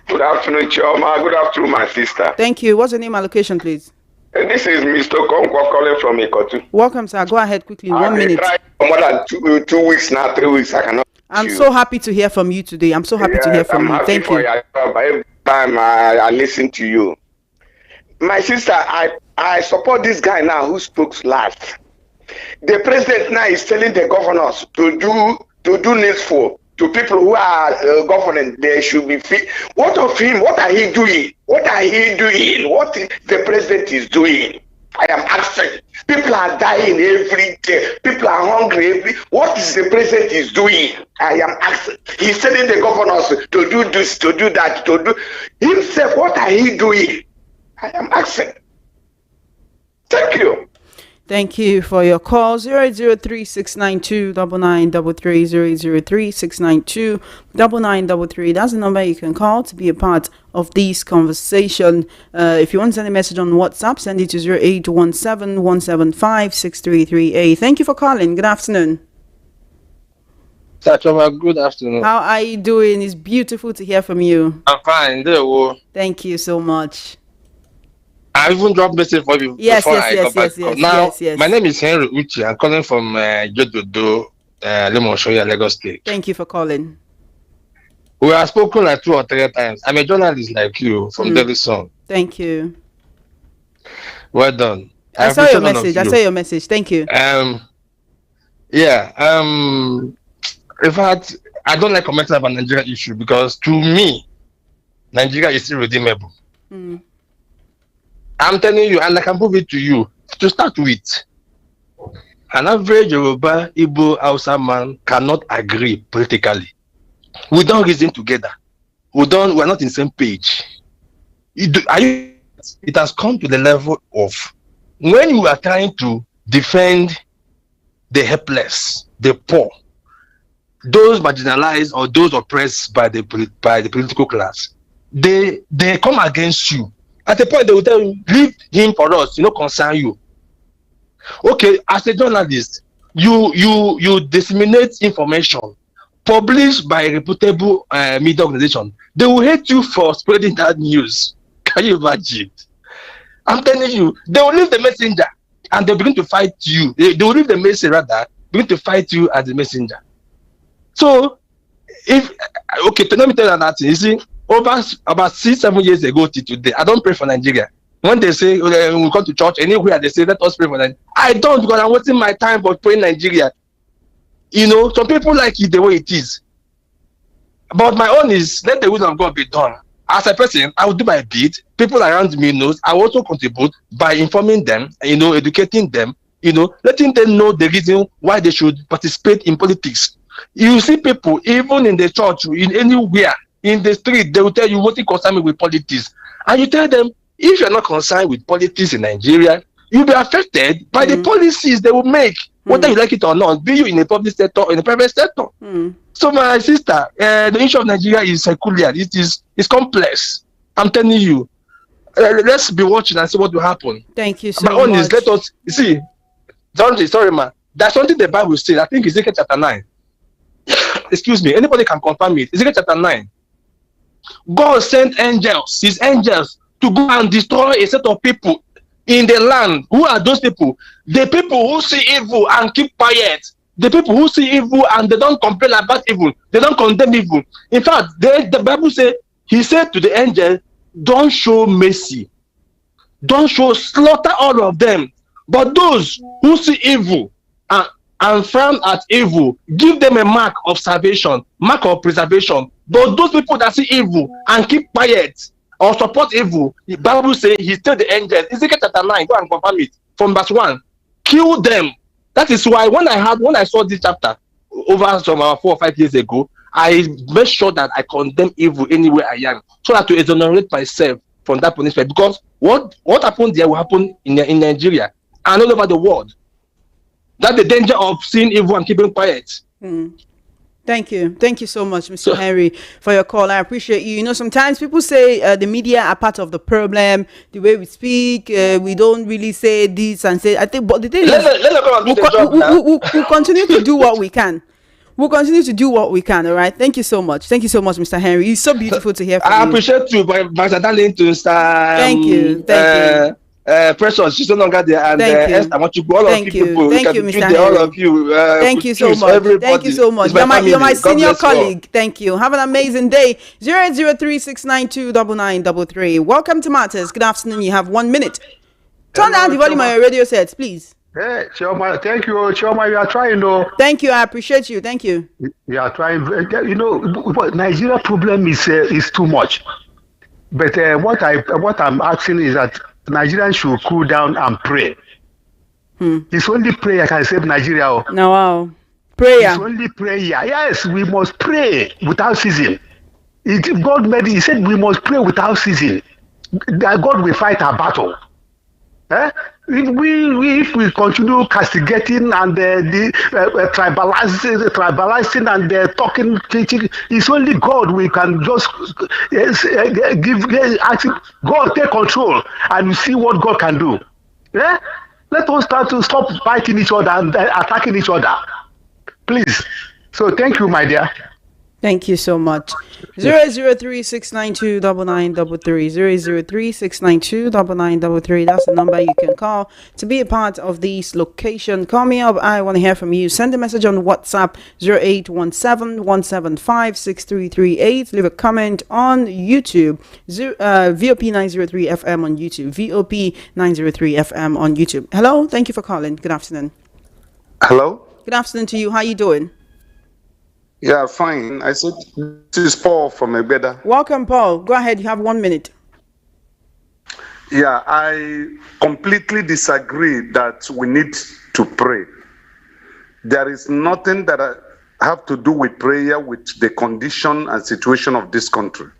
Good afternoon, Chioma. Good afternoon, my sister. Thank you. What's your name and location, please? This is Mr. Konkwa calling from Ikotu. Welcome, sir. Go ahead quickly. 1 minute. Tried for more than 2 weeks now, 3 weeks. I cannot. I'm so happy to hear from you today. I'm so happy to hear from you. Thank you. Every time I listen to you. My sister, I support this guy now who spoke last. The president now is telling the governors to do needful. To people who are governing, they should be fit. What of him? What are he doing? What are he doing? What the president is doing? I am asking. People are dying every day. People are hungry. What is the president is doing? I am asking. He's telling the governors to do this, to do that, to do himself. What are he doing? I am asking. Thank you. Thank you for your call. 0803-692-9933. 0803-692-9933. That's the number you can call to be a part of this conversation. If you want to send a message on WhatsApp, send it to 0817-175-6338. Thank you for calling. Good afternoon. Sachoma, good afternoon. How are you doing? It's beautiful to hear from you. I'm fine. Thank you so much. I even dropped message for you before I got back. Now, my name is Henry Uchi. I'm calling from Jododo, Lemonshoya, Lagos State. Thank you for calling. We have spoken like 2 or 3 times. I'm a journalist like you from Daily Sun. Thank you. Well done. I saw your message. Thank you. In fact, I don't like commenting about Nigeria issue because to me, Nigeria is irredeemable. I'm telling you, and I can prove it to you. To start with, an average Yoruba, Igbo, Hausa man cannot agree politically. We don't reason together. We're not in the same page. It has come to the level of when you are trying to defend the helpless, the poor, those marginalized or those oppressed by the political class, they come against you. At a point, they will tell you, leave him for us, concern you. Okay, as a journalist, you disseminate information published by a reputable media organization. They will hate you for spreading that news. Can you imagine? I'm telling you, they will leave the messenger and they begin to fight you. They will leave the message rather, begin to fight you as the messenger. So, let me tell you that thing. You see, over about 6-7 years ago to today, I don't pray for Nigeria. When they say we come to church anywhere, they say let us pray for Nigeria. I don't, because I'm wasting my time for praying Nigeria. Some people like it the way it is. But my own is let the will of God be done. As a person, I will do my bit. People around me knows. I will also contribute by informing them, educating them, letting them know the reason why they should participate in politics. You see people, even in the church, in anywhere, in the street, they will tell you what is concerned with politics. And you tell them, if you're not concerned with politics in Nigeria, you'll be affected by the policies they will make, whether you like it or not, be you in the public sector or in the private sector. So my sister, the issue of Nigeria is peculiar. It's complex. I'm telling you. Let's be watching and see what will happen. Thank you so much. Honest, let us see. Sorry, man. There's something the Bible says. I think Ezekiel chapter 9. Excuse me. Anybody can confirm it. Ezekiel chapter 9. God sent angels, his angels, to go and destroy a set of people in the land. Who are those people? The people who see evil and keep quiet. The people who see evil and they don't complain about evil. They don't condemn evil. In fact, the Bible says, he said to the angel, don't show mercy. Don't slaughter all of them. But those who see evil and frown at evil, give them a mark of salvation, mark of preservation. But those people that see evil and keep quiet or support evil, the Bible says he told the angels, Ezekiel chapter 9, go and confirm it, from verse 1, kill them. That is why when I saw this chapter over some 4 or 5 years ago, I made sure that I condemn evil anywhere I am, so that to exonerate myself from that punishment. Because what happened there will happen in Nigeria and all over the world. That's the danger of seeing evil and keeping quiet. Thank you so much, Mr. Henry, for your call. I appreciate you. Sometimes people say the media are part of the problem. The way we speak, we don't really say this and say. I think, but the thing is, we'll continue to do what we can. We'll continue to do what we can. All right. Thank you so much. Thank you so much, Mr. Henry. It's so beautiful to hear from you. I appreciate you, Mr. Darlington. Thank you. Precious, she's no longer there, and Esther, I want you all of you. Thank you, Mr. Henry. All of you. Thank you so much. Everybody. Thank you so much. You're my senior colleague. Thank you. Have an amazing day. 08036929933. Welcome to Matters. Good afternoon. You have 1 minute. Turn down the volume on your radio sets, please. Hey, Chioma, thank you. Chioma, you are trying, though. Thank you. I appreciate you. Thank you. You are trying. Nigeria problem is too much. But what I'm asking is that Nigerians should cool down and pray. It's only prayer can save Nigeria. No, wow. Prayer. It's only prayer. Yes, we must pray without ceasing. God made it. He said we must pray without ceasing. That God will fight our battle. If we continue castigating and tribalizing and talking, teaching, it's only God we can just ask God take control and we see what God can do. Let us stop fighting each other and attacking each other, please. So thank you, my dear. Thank you so much. 003-692-9933. 003-692-9933. That's the number you can call to be a part of this location. Call me up. I want to hear from you. Send a message on WhatsApp 0817-175-6338. Leave a comment on YouTube. VOP 903 FM on YouTube. VOP 903 FM on YouTube. Hello. Thank you for calling. Good afternoon. Hello. Good afternoon to you. How you doing? Yeah, fine. I said, this is Paul from Egbeda. Welcome, Paul. Go ahead. You have 1 minute. Yeah, I completely disagree that we need to pray. There is nothing that I have to do with prayer with the condition and situation of this country.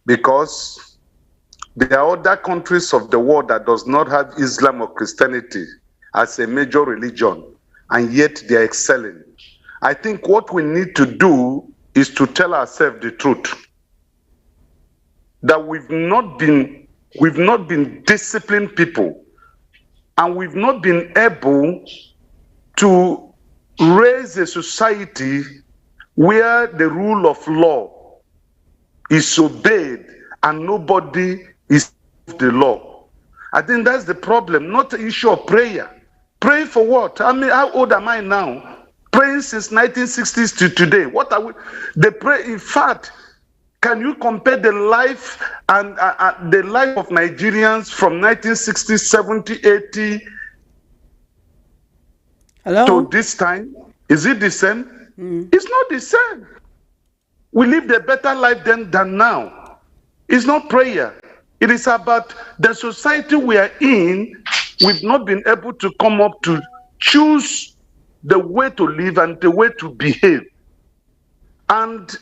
Because there are other countries of the world that does not have Islam or Christianity as a major religion, and yet they are excelling. I think what we need to do is to tell ourselves the truth. That we've not been disciplined people, and we've not been able to raise a society where the rule of law is obeyed and nobody is above the law. I think that's the problem, not the issue of prayer. Pray for what? I mean, how old am I now? Praying since 1960s to today. What are we? They pray. In fact, can you compare the life and the life of Nigerians from 1960, 70, 80 to this time? Is it the same? It's not the same. We lived a better life then than now. It's not prayer. It is about the society we are in we've not been able to come up to choose the way to live and the way to behave. And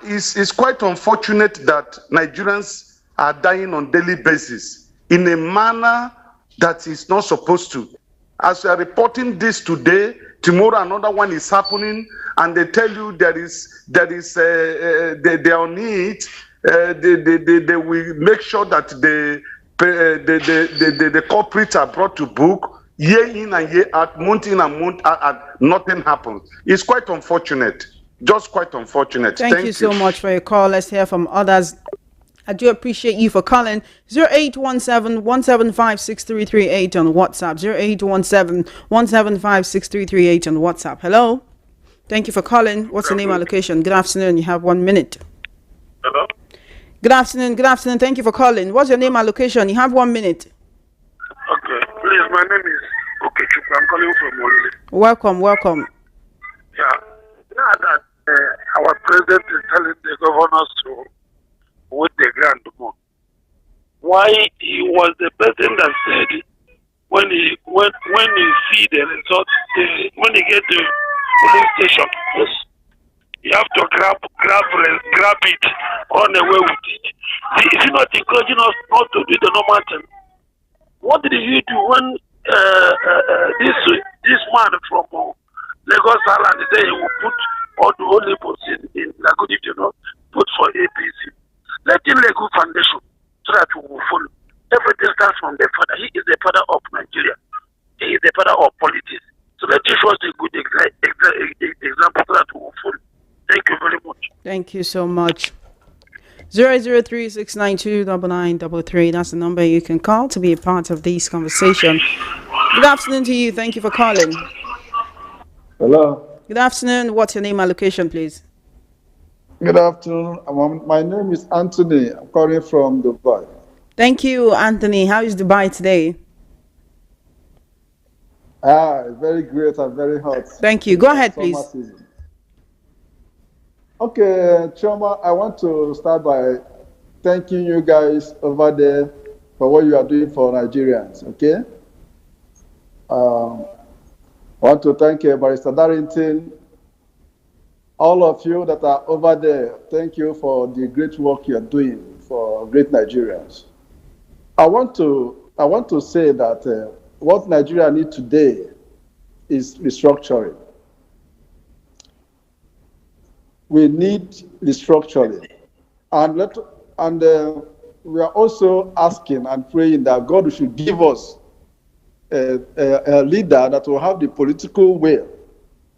it's quite unfortunate that Nigerians are dying on daily basis in a manner that is not supposed to. As we are reporting this today, tomorrow another one is happening, and they tell you they are on it. They will make sure that the culprits are brought to book year in and year out, month in and month out, nothing happens. It's quite unfortunate. Just quite unfortunate. Thank you so much for your call. Let's hear from others. I do appreciate you for calling. 0817-175-6338 on WhatsApp. 0817-175-6338 on WhatsApp. Hello. Thank you for calling. What's your name and location? Good afternoon. You have 1 minute. Hello. Good afternoon. Good afternoon. Thank you for calling. What's your name and location? You have 1 minute. Okay. Please, my name is Okechukwu. I'm calling from Olile. Welcome. Yeah. Now that our president is telling the governors to wait the grand more, why he was the person that said when he see the result, when he get to police station, yes, you have to grab it, run away with it. See, is he not encouraging us not to do the normal thing? What did he do when this man from Lagos Island say he will put all the holy posts in Lagos, put for APC? Let him lay good foundation so that we will follow. Everything starts from the father. He is the father of Nigeria. He is the father of politics. So let him show us a good example so that we will follow. Thank you very much. Thank you so much. 003-692-9933. That's the number you can call to be a part of this conversation. Good afternoon to you. Thank you for calling. Hello. Good afternoon. What's your name and location, please? Good afternoon. My name is Anthony. I'm calling from Dubai. Thank you, Anthony. How is Dubai today? Very great and very hot. Thank you. Go ahead, please. Season. Okay, Choma, I want to start by thanking you guys over there for what you are doing for Nigerians, okay? I want to thank Barrister Darrington, all of you that are over there. Thank you for the great work you are doing for great Nigerians. I want to say that what Nigeria needs today is restructuring. We need restructuring, and we are also asking and praying that God should give us a leader that will have the political will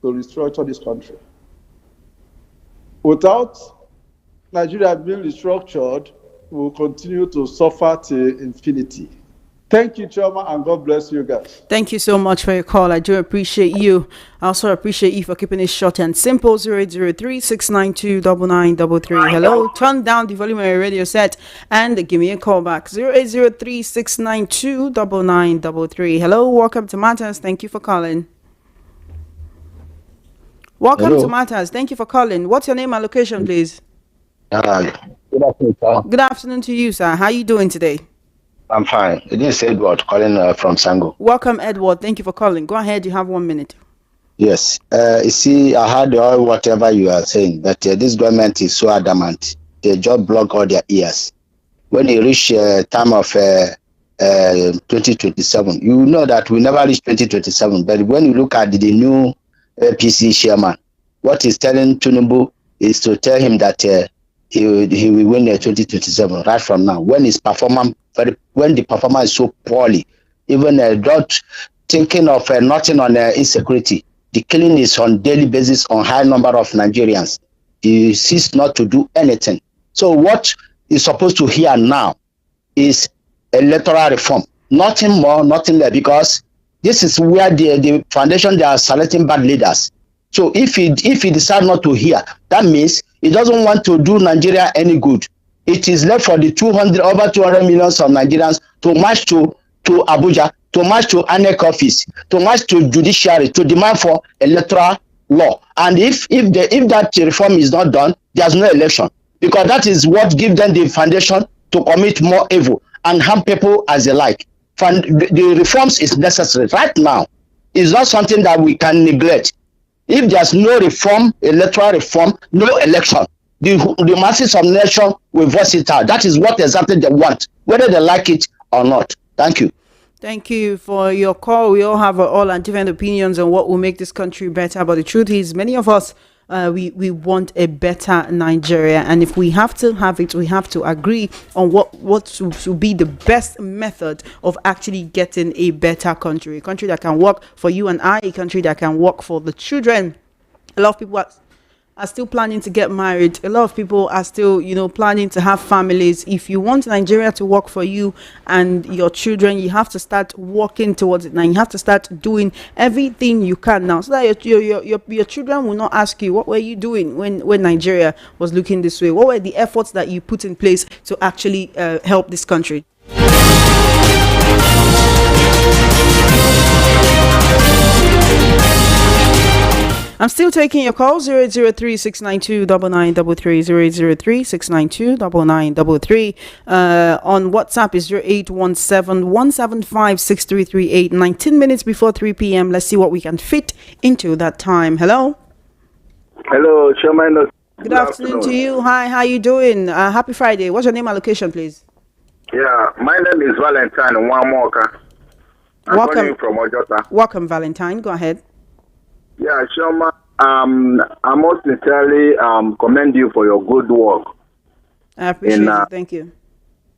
to restructure this country. Without Nigeria being restructured, we will continue to suffer to infinity. Thank you, Choma, and God bless you guys. Thank you so much for your call. I do appreciate you. I also appreciate you for keeping it short and simple. 0803-692-9933. Hello. Turn down the volume of your radio set and give me a call back. 0803-692-9933. Hello. Welcome to Matters. Thank you for calling. Welcome to Matters. Thank you for calling. What's your name and location, please? Good afternoon, sir. Good afternoon to you, sir. How are you doing today? I'm fine. It is Edward calling from Sango. Welcome, Edward. Thank you for calling. Go ahead. You have 1 minute. Yes. You see, I heard all whatever you are saying, that this government is so adamant. They just block all their ears. When they reach time of 2027, you know that we never reach 2027. But when you look at the new PC chairman, what he's telling Tinubu is to tell him that he will win 2027 right from now. When the performance is so poorly, even not thinking of nothing on insecurity, the killing is on daily basis on high number of Nigerians. He ceased not to do anything. So what is supposed to hear now is electoral reform. Nothing more, nothing less, because this is where the foundation, they are selecting bad leaders. So if he decides not to hear, that means he doesn't want to do Nigeria any good. It is left for the over 200 millions of Nigerians to march to Abuja, to march to ANEC office, to march to judiciary, to demand for electoral law. And if that reform is not done, there's no election, because that is what gives them the foundation to commit more evil and harm people as they like. the reforms is necessary right now. It's not something that we can neglect. If there's no reform, electoral reform, no election, the masses of the nation will voice it out. That is what exactly they want, whether they like it or not. Thank you. Thank you for your call. We all have all our different opinions on what will make this country better. But the truth is, many of us, we want a better Nigeria. And if we have to have it, we have to agree on what should be the best method of actually getting a better country. A country that can work for you and I, a country that can work for the children. A lot of people are still planning to get married. A lot of people are still, planning to have families. If you want Nigeria to work for you and your children, you have to start working towards it now. You have to start doing everything you can now, so that your children will not ask you, what were you doing when Nigeria was looking this way? What were the efforts that you put in place to actually help this country? I'm still taking your call. 003-692-9933, 003-692-9933. On WhatsApp is 0817-175-6338. 19 minutes before 3 p.m. Let's see what we can fit into that time. Hello. Hello, Chairman. Good afternoon to you. Hi, how you doing? Happy Friday. What's your name and location, please? Yeah, my name is Valentine Nwamoka. Welcome from Ojota. Welcome, Valentine. Go ahead. Yeah, Shoma, I most sincerely commend you for your good work. I appreciate it. Thank you.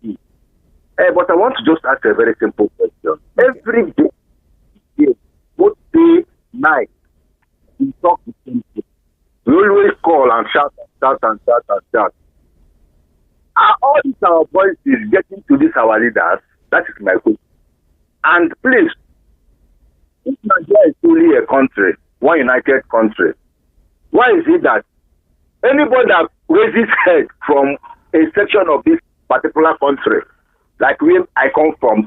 But I want to just ask a very simple question. Okay. Every day, both day, night, we talk the same thing. We always call and shout and shout and shout and shout. Are all these our voices getting to these our leaders? That is my question. And please, if Nigeria is truly a country, one united country, why is it that anybody that raises head from a section of this particular country, like where I come from,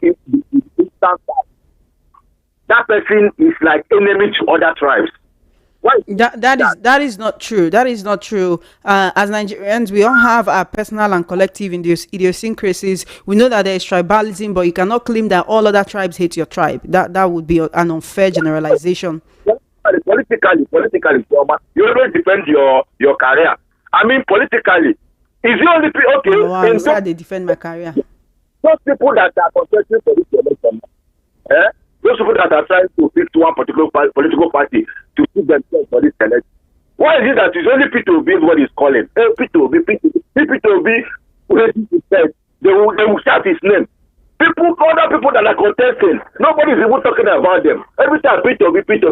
that person is like enemy to other tribes? Why? That is not true. That is not true. As Nigerians, we all have our personal and collective idiosyncrasies. We know that there is tribalism, but you cannot claim that all other tribes hate your tribe. That would be an unfair generalization. Politically, you always defend your career. I mean, politically, is the only people okay? No, I'm sad they defend my career. Those people that are contesting for this election, those people that are trying to pick one particular political party to put themselves for this election. Why is it that it's only P2B what is calling? P2B, ready to say, they will shout his name. Other people that are contesting, nobody is even talking about them. Every time P2B, please,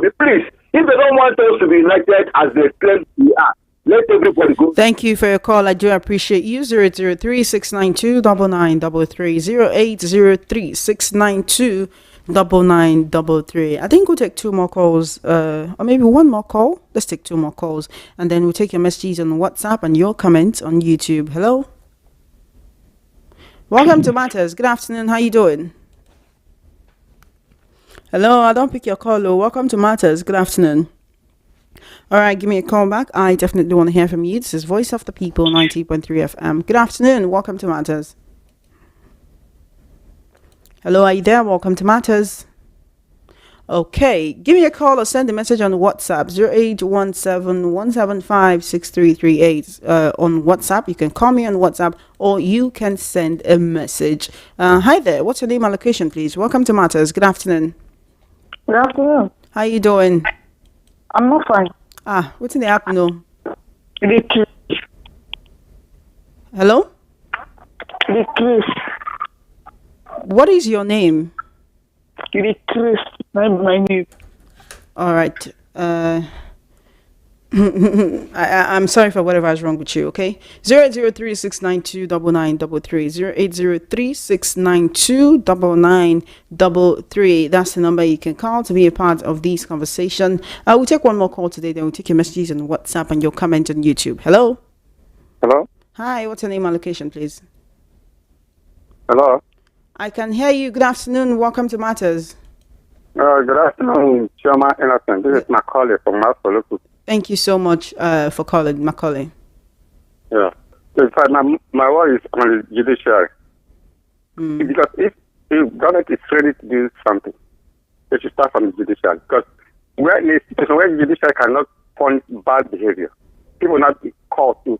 if they don't want us to be united as they claim we are, let everybody go. Thank you for your call. I do appreciate you. 003-692-9933, 0803692-9933. I think we'll take two more calls, or maybe one more call. Let's take two more calls, and then we'll take your messages on WhatsApp and your comments on YouTube. Hello. Welcome to Matters. Good afternoon. How you doing? Hello, I don't pick your call. Welcome to Matters. Good afternoon. All right, give me a call back. I definitely want to hear from you. This is Voice of the People, 90.3 FM. Good afternoon. Welcome to Matters. Hello, are you there? Welcome to Matters. Okay, give me a call or send a message on WhatsApp, 0817-175-6338. On WhatsApp, you can call me on WhatsApp or you can send a message. Hi there, what's your name and location, please? Welcome to Matters. Good afternoon. Good afternoon. How you doing? I'm not fine. What's in the app now? The Hello? The Chris. What is your name? The Chris. My name. All right. I'm sorry for whatever is wrong with you, okay? 08036929933, 08036929933. That's the number you can call to be a part of this conversation. We'll take one more call today, then we'll take your messages on WhatsApp and your comment on YouTube. Hello? Hello? Hi, what's your name and location, please? Hello? I can hear you. Good afternoon. Welcome to Matters. Good afternoon, Chairman Innocent. This is Macaulay from Masoluku. Thank you so much for calling, Macaulay. Yeah. In fact, my word is on the judiciary. Because if government is ready to do something, they should start from the judiciary. Because we're in a situation where the judiciary cannot punish bad behavior, people will not be called to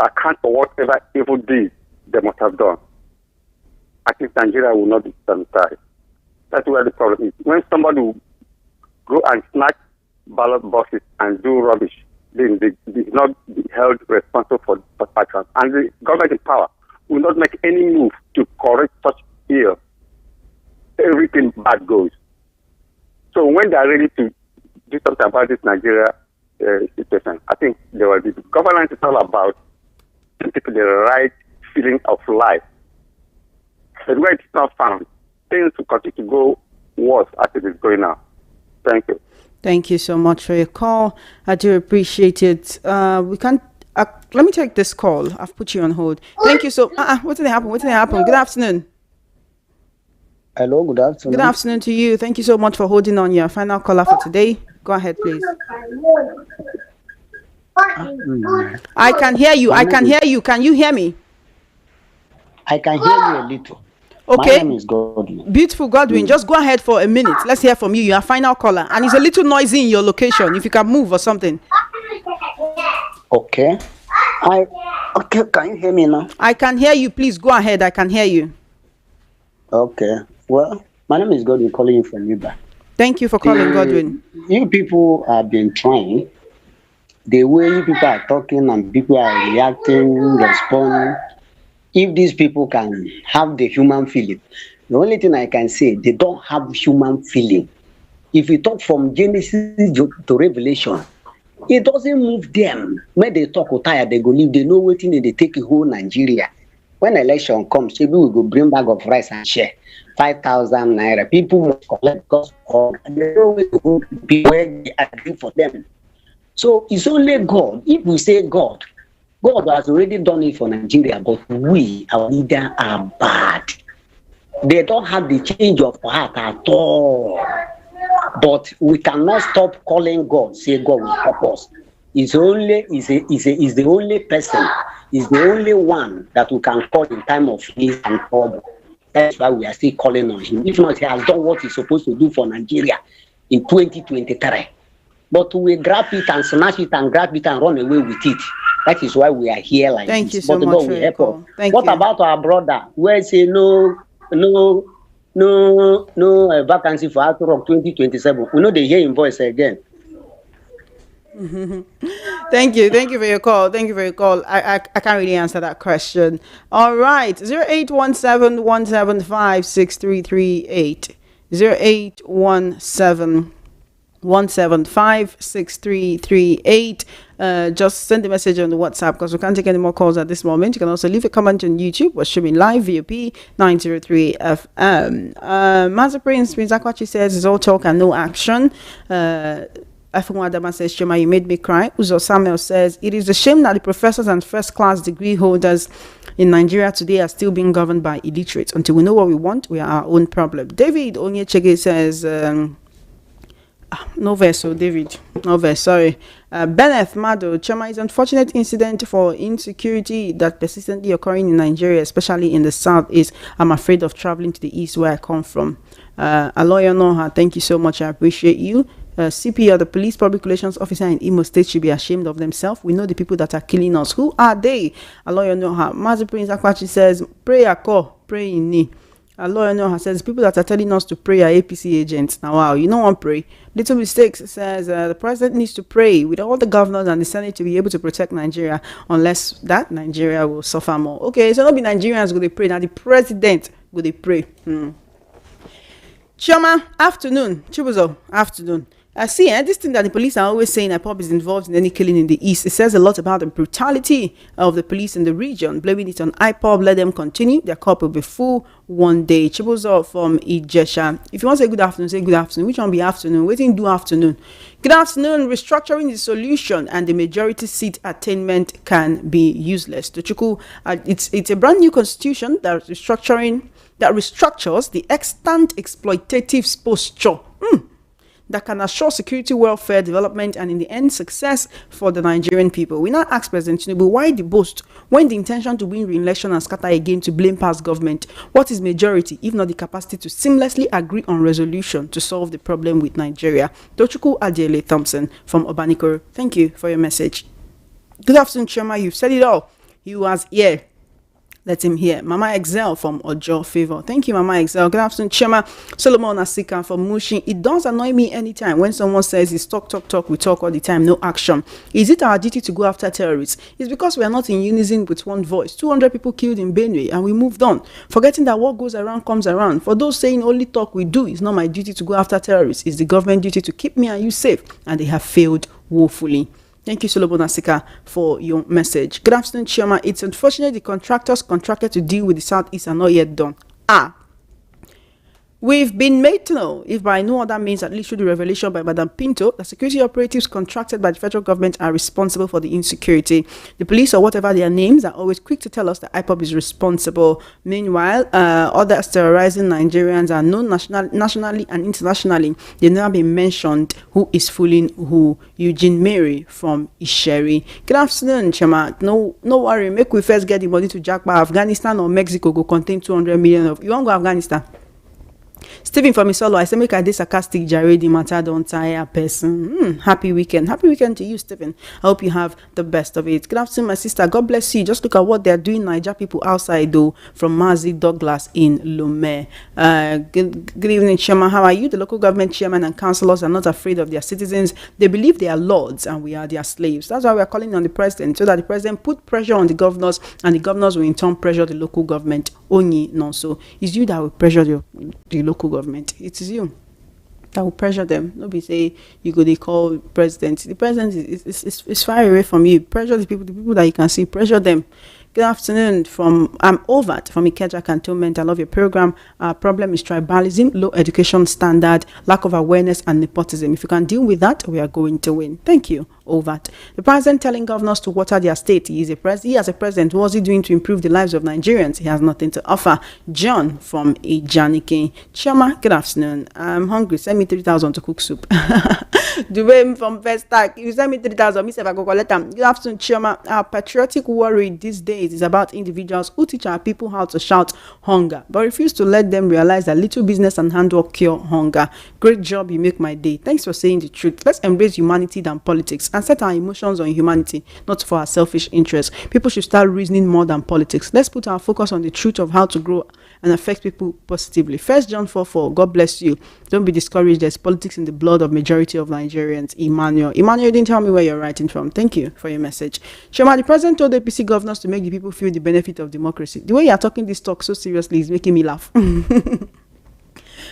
account for whatever evil deeds they must have done. I think Nigeria will not be sanitized. That's where the problem is. When somebody will go and snatch ballot boxes and do rubbish, then they will not be held responsible for actions. And the government in power will not make any move to correct such ill. Everything bad goes. So when they are ready to do something about this Nigeria situation, I think they will be. Governance is all about giving people the right feeling of life. But where it's not found, things will continue to go worse as it is going now. Thank you. Thank you so much for your call. I do appreciate it. We can't. Let me take this call. I've put you on hold. Thank you so. What did happen? What did happen? Good afternoon. Hello. Good afternoon. Good afternoon to you. Thank you so much for holding on. Your final caller for today. Go ahead, please. I can hear you. I can hear you. Can you hear me? I can hear you a little. Okay. My name is Godwin. Beautiful Godwin. Just go ahead for a minute. Let's hear from you. You're a final caller. And it's a little noisy in your location. If you can move or something. Okay. Okay. Can you hear me now? I can hear you. Please go ahead. I can hear you. Okay. Well, my name is Godwin, calling you from Yuba. Thank you for calling, Godwin. You people have been trying. The way you people are talking and people are reacting, responding. If these people can have the human feeling, the only thing I can say, they don't have human feeling. If you talk from Genesis to Revelation, it doesn't move them. When they talk tired, they go leave. They know waiting and they take a whole Nigeria. When election comes, maybe we go bring bag of rice and share 5,000 naira. People must collect because they know where to go. Where they agree for them. So it's only God. If we say God has already done it for Nigeria, but we, our leaders, are bad. They don't have the change of heart at all. But we cannot stop calling God, say God will help us. He's the only person, he's the only one that we can call in time of need and trouble. That's why we are still calling on him. If not, he has done what he's supposed to do for Nigeria in 2023. But we grab it and snatch it and grab it and run away with it. That is why we are here like Thank this. you so but much God for will your help call. us. Thank What you. about our brother? Where say no vacancy for Arthur of 2027? We know they hear him voice again. Thank you for your call. I can't really answer that question. All right, 0817-175-6338. 0817-175-6338. Just send a message on the WhatsApp because we can't take any more calls at this moment. You can also leave a comment on YouTube. We're streaming live VOP 903 FM. Master Prince Akwachi says it's all talk and no action. F1 says, Chema, you made me cry. Uzo Samuel says, it is a shame that the professors and first-class degree holders in Nigeria today are still being governed by illiterates. Until we know what we want, we are our own problem. David Onyechege says, no verse, so David, no verse, sorry. Benneth Mado, Chema, is unfortunate incident for insecurity that persistently occurring in Nigeria, especially in the south, is I'm afraid of traveling to the east where I come from. Aloya Noha, thank you so much. I appreciate you. CP, or the police public relations officer in Imo State, should be ashamed of themselves. We know the people that are killing us. Who are they? Aloya Noha. Mazi Prince Akwachi says, pray ako, pray in ni. Aloya Noha says, people that are telling us to pray are APC agents. Now, wow, you don't want to pray. Little Mistakes says, the president needs to pray with all the governors and the Senate to be able to protect Nigeria. Unless that, Nigeria will suffer more. Okay, so not be Nigerians go to pray. Now the president go to pray. Chioma, afternoon. Chibuzo, afternoon. See, this thing that the police are always saying IPOB is involved in any killing in the East, it says a lot about the brutality of the police in the region. Blaming it on IPOB, let them continue. Their cup will be full one day. Chibuzo from Ijesha. If you want to say good afternoon, say good afternoon. Which one be afternoon? Waiting do afternoon. Good afternoon. Restructuring the solution and the majority seat attainment can be useless. Tochuku, it's a brand new constitution that restructures the extant exploitative posture. that can assure security, welfare, development, and in the end, success for the Nigerian people. We now ask President Tinubu, why the boast when the intention to win re-election and scatter again to blame past government? What is majority, if not the capacity to seamlessly agree on resolution to solve the problem with Nigeria? Tochukwu Adele Thompson from Obanikoro, thank you for your message. Good afternoon, Chema. You've said it all. He was here. Let him hear. Mama Excel from Ojo Favor. Thank you, Mama Excel. Good afternoon, Chema. Solomon Asika from Mushin. It does annoy me anytime when someone says it's talk, we talk all the time, no action. Is it our duty to go after terrorists? It's because we are not in unison with one voice. 200 people killed in Benue and we moved on, forgetting that what goes around comes around. For those saying only talk we do, it's not my duty to go after terrorists. It's the government duty to keep me and you safe, and they have failed woefully. Thank you, Solomon Asika, for your message. Good afternoon, Chioma. It's unfortunate the contractors contracted to deal with the Southeast are not yet done. We've been made to know, if by no other means, at least through the revelation by Madam Pinto, that security operatives contracted by the federal government are responsible for the insecurity. The police, or whatever their names, are always quick to tell us that IPOB is responsible. Meanwhile, others terrorizing Nigerians are known nationally and internationally. They've never been mentioned who is fooling who. Eugene Mary from Isheri. Good afternoon, Chema. No worry, make we first get the money to jackpot Afghanistan or Mexico go contain 200 million of. You want to go Afghanistan? Stephen from Isolo, I say make I dey sarcastic, Jerry, the matter don't tire person. Happy weekend to you, Stephen. I hope you have the best of it. Good afternoon, my sister. God bless you. Just look at what they're doing, Niger people outside though. From Mazi Douglas in Lome. Good evening, Chairman. How are you? The local government chairman and councillors are not afraid of their citizens. They believe they are lords and we are their slaves. That's why we are calling on the president, so that the president put pressure on the governors and the governors will in turn pressure the local government. Only no, so it's you that will pressure the local government. It is you that will pressure them. Nobody say you go they call president. The president is far away from you. Pressure the people that you can see. Pressure them. Good afternoon from Ovat from Ikeja Cantonment. I love your program. Our problem is tribalism, low education standard, lack of awareness, and nepotism. If you can deal with that, we are going to win. Thank you, Ovat. The president telling governors to water their state. He as a president, what was he doing to improve the lives of Nigerians? He has nothing to offer. John from Ijanike. Chama, good afternoon. I'm hungry. Send me 3,000 to cook soup. Duwe from Vestac. If you send me 3,000, me say I go collect them. Good afternoon, Chama. Our patriotic worry these days is about individuals who teach our people how to shout hunger, but refuse to let them realize that little business and handwork cure hunger. Great job, you make my day. Thanks for saying the truth. Let's embrace humanity than politics and set our emotions on humanity, not for our selfish interests. People should start reasoning more than politics. Let's put our focus on the truth of how to grow and affect people positively. 1 John 4:4. God bless you. Don't be discouraged. There's politics in the blood of majority of Nigerians. Emmanuel, you didn't tell me where you're writing from. Thank you for your message. Shema, the president told the APC governors to make the people feel the benefit of democracy. The way you are talking this talk so seriously is making me laugh.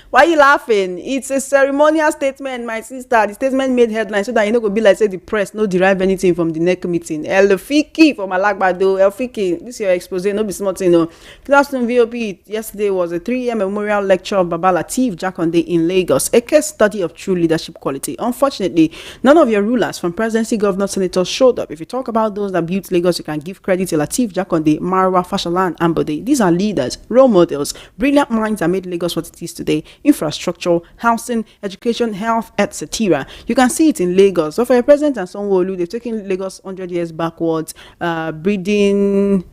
Why are you laughing? It's a ceremonial statement, my sister. The statement made headlines so that you know go be like say the press no derive anything from the next meeting. Elfiki from Alagbado. Elfiki, this is your expose, no be smart, you know. Good afternoon, VOP. Yesterday was a 3 a.m. memorial lecture of Baba Lateef Jakonde in Lagos, a case study of true leadership quality. Unfortunately, none of your rulers from presidency, governors, senators showed up. If you talk about those that built Lagos, you can give credit to Lateef Jakonde, Marwa, Fashola, and Ambode. These are leaders, role models, brilliant minds that made Lagos what it is today. Infrastructure, housing, education, health, etc. You can see it in Lagos. So for a president and Sanwo-Olu, they've taken Lagos 100 years backwards, breeding.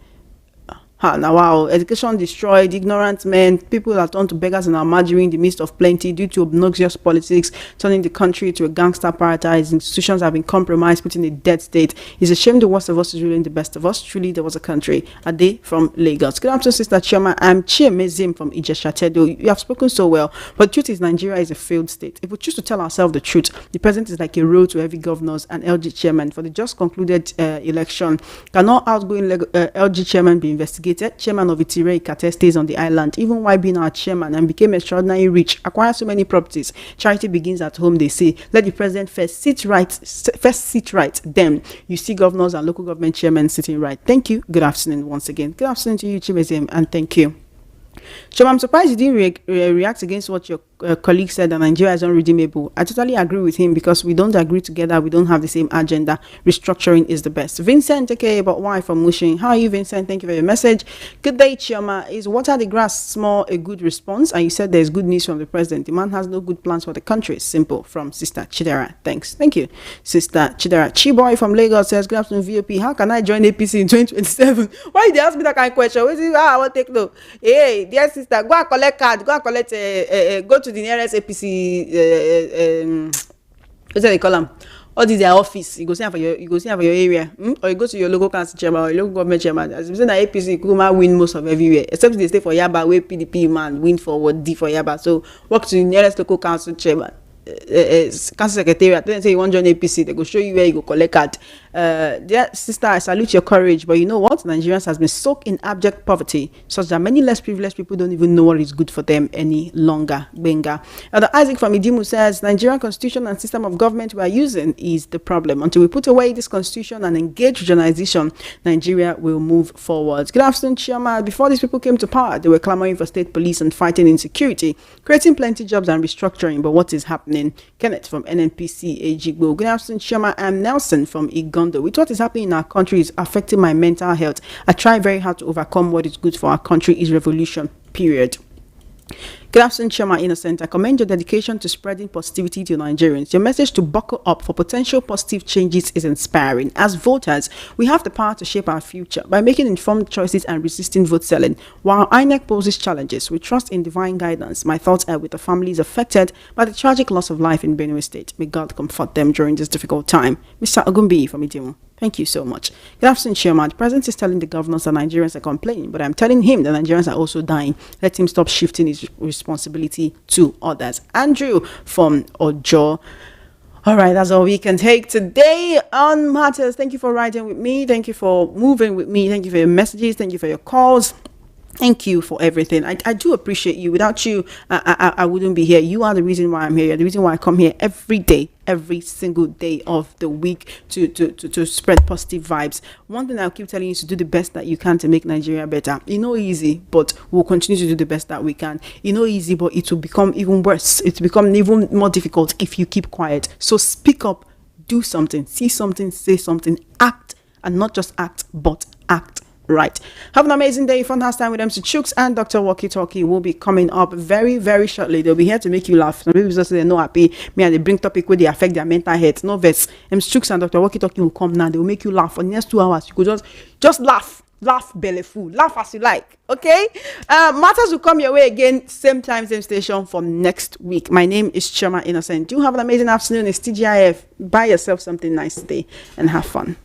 Now, wow, education destroyed, ignorant men, people that turned to beggars and are marginal in the midst of plenty due to obnoxious politics, turning the country to a gangster paradise. Institutions have been compromised, put in a dead state. It's a shame the worst of us is ruling the best of us. Truly, there was a country. A day from Lagos. Good afternoon, Sister Chioma. I'm Chiemezim from Ijesha-Tedo. You have spoken so well, but the truth is Nigeria is a failed state. If we choose to tell ourselves the truth, the president is like a road to every governors and LG chairman. For the just concluded election, cannot outgoing LG chairman be investigated? Chairman of Itire Ikate stays on the island, even while being our chairman, and became extraordinarily rich, acquired so many properties. Charity begins at home, they say. Let the president first sit right, then you see governors and local government chairmen sitting right. Thank you. Good afternoon once again. Good afternoon to you, Chibezim, and thank you. So I'm surprised you didn't react against what your colleague said that Nigeria is unredeemable. I totally agree with him because we don't agree together. We don't have the same agenda. Restructuring is the best. Vincent, okay, but why from Mushin? How are you, Vincent? Thank you for your message. Good day, Chioma. Is water the grass small a good response? And you said there's good news from the president. The man has no good plans for the country. Simple. From Sister Chidera. Thanks. Thank you, Sister Chidera. Chiboy from Lagos says, good afternoon, VOP. How can I join APC in 2027? Why did they ask me that kind of question? What is I want to take no? Hey, dear sister, go and collect card. Go and collect. Go to the nearest APC. What's they call them? All these their office. You go see for your. You go see for your area, or you go to your local council chairman or your local government chairman. As you say, that APC Kuma win most of everywhere, except they stay for Yaba, where PDP man win forward D for Yaba. So walk to the nearest local council chairman. Council secretariat. Then say you want to join APC, they go show you where you go collect card. Dear sister, I salute your courage, but you know what? Nigerians has been soaked in abject poverty, such that many less privileged people don't even know what is good for them any longer. Benga. Isaac from Idimu says, Nigerian constitution and system of government we are using is the problem. Until we put away this constitution and engage regionalization, Nigeria will move forward. Good afternoon, Chioma. Before these people came to power, they were clamoring for state police and fighting insecurity, creating plenty jobs and restructuring. But what is happening? Kenneth from NNPC Ejigbo. Good afternoon, Chioma. I'm Nelson from Igondo. With what is happening in our country is affecting my mental health. I try very hard to overcome what is good for our country is revolution, period. Good afternoon, Chairman Innocent. I commend your dedication to spreading positivity to Nigerians. Your message to buckle up for potential positive changes is inspiring. As voters, we have the power to shape our future by making informed choices and resisting vote selling. While INEC poses challenges, we trust in divine guidance. My thoughts are with the families affected by the tragic loss of life in Benue State. May God comfort them during this difficult time. Mr. Ogumbi from Idimu. Thank you so much. Good afternoon, Chairman. The president is telling the governors that Nigerians are complaining, but I'm telling him that Nigerians are also dying. Let him stop shifting his responsibility to others. Andrew from Ojo. All right, that's all we can take today on Matters. Thank you for riding with me. Thank you for moving with me. Thank you for your messages. Thank you for your calls. Thank you for everything. I do appreciate you. Without you, I wouldn't be here. You are the reason why I'm here. You're the reason why I come here every day, every single day of the week to spread positive vibes. One thing I'll keep telling you is to do the best that you can to make Nigeria better. It's not easy, but we'll continue to do the best that we can. It's not easy, but it will become even worse. It will become even more difficult if you keep quiet. So speak up, do something, see something, say something, act, and not just act, but act. Right. Have an amazing day. Fun house time with MC Chooks and Dr. Walkie Talkie will be coming up very, very shortly. They'll be here to make you laugh. Some people just say they're not happy. Me and they bring topic where they affect their mental health. No vex. MC Chooks and Dr. Walkie Talkie will come now. They will make you laugh for the next 2 hours. You could just laugh. Laugh belly full. Laugh as you like. Okay? Matters will come your way again, same time, same station for next week. My name is Chioma Innocent. Do have an amazing afternoon. It's TGIF. Buy yourself something nice today and have fun.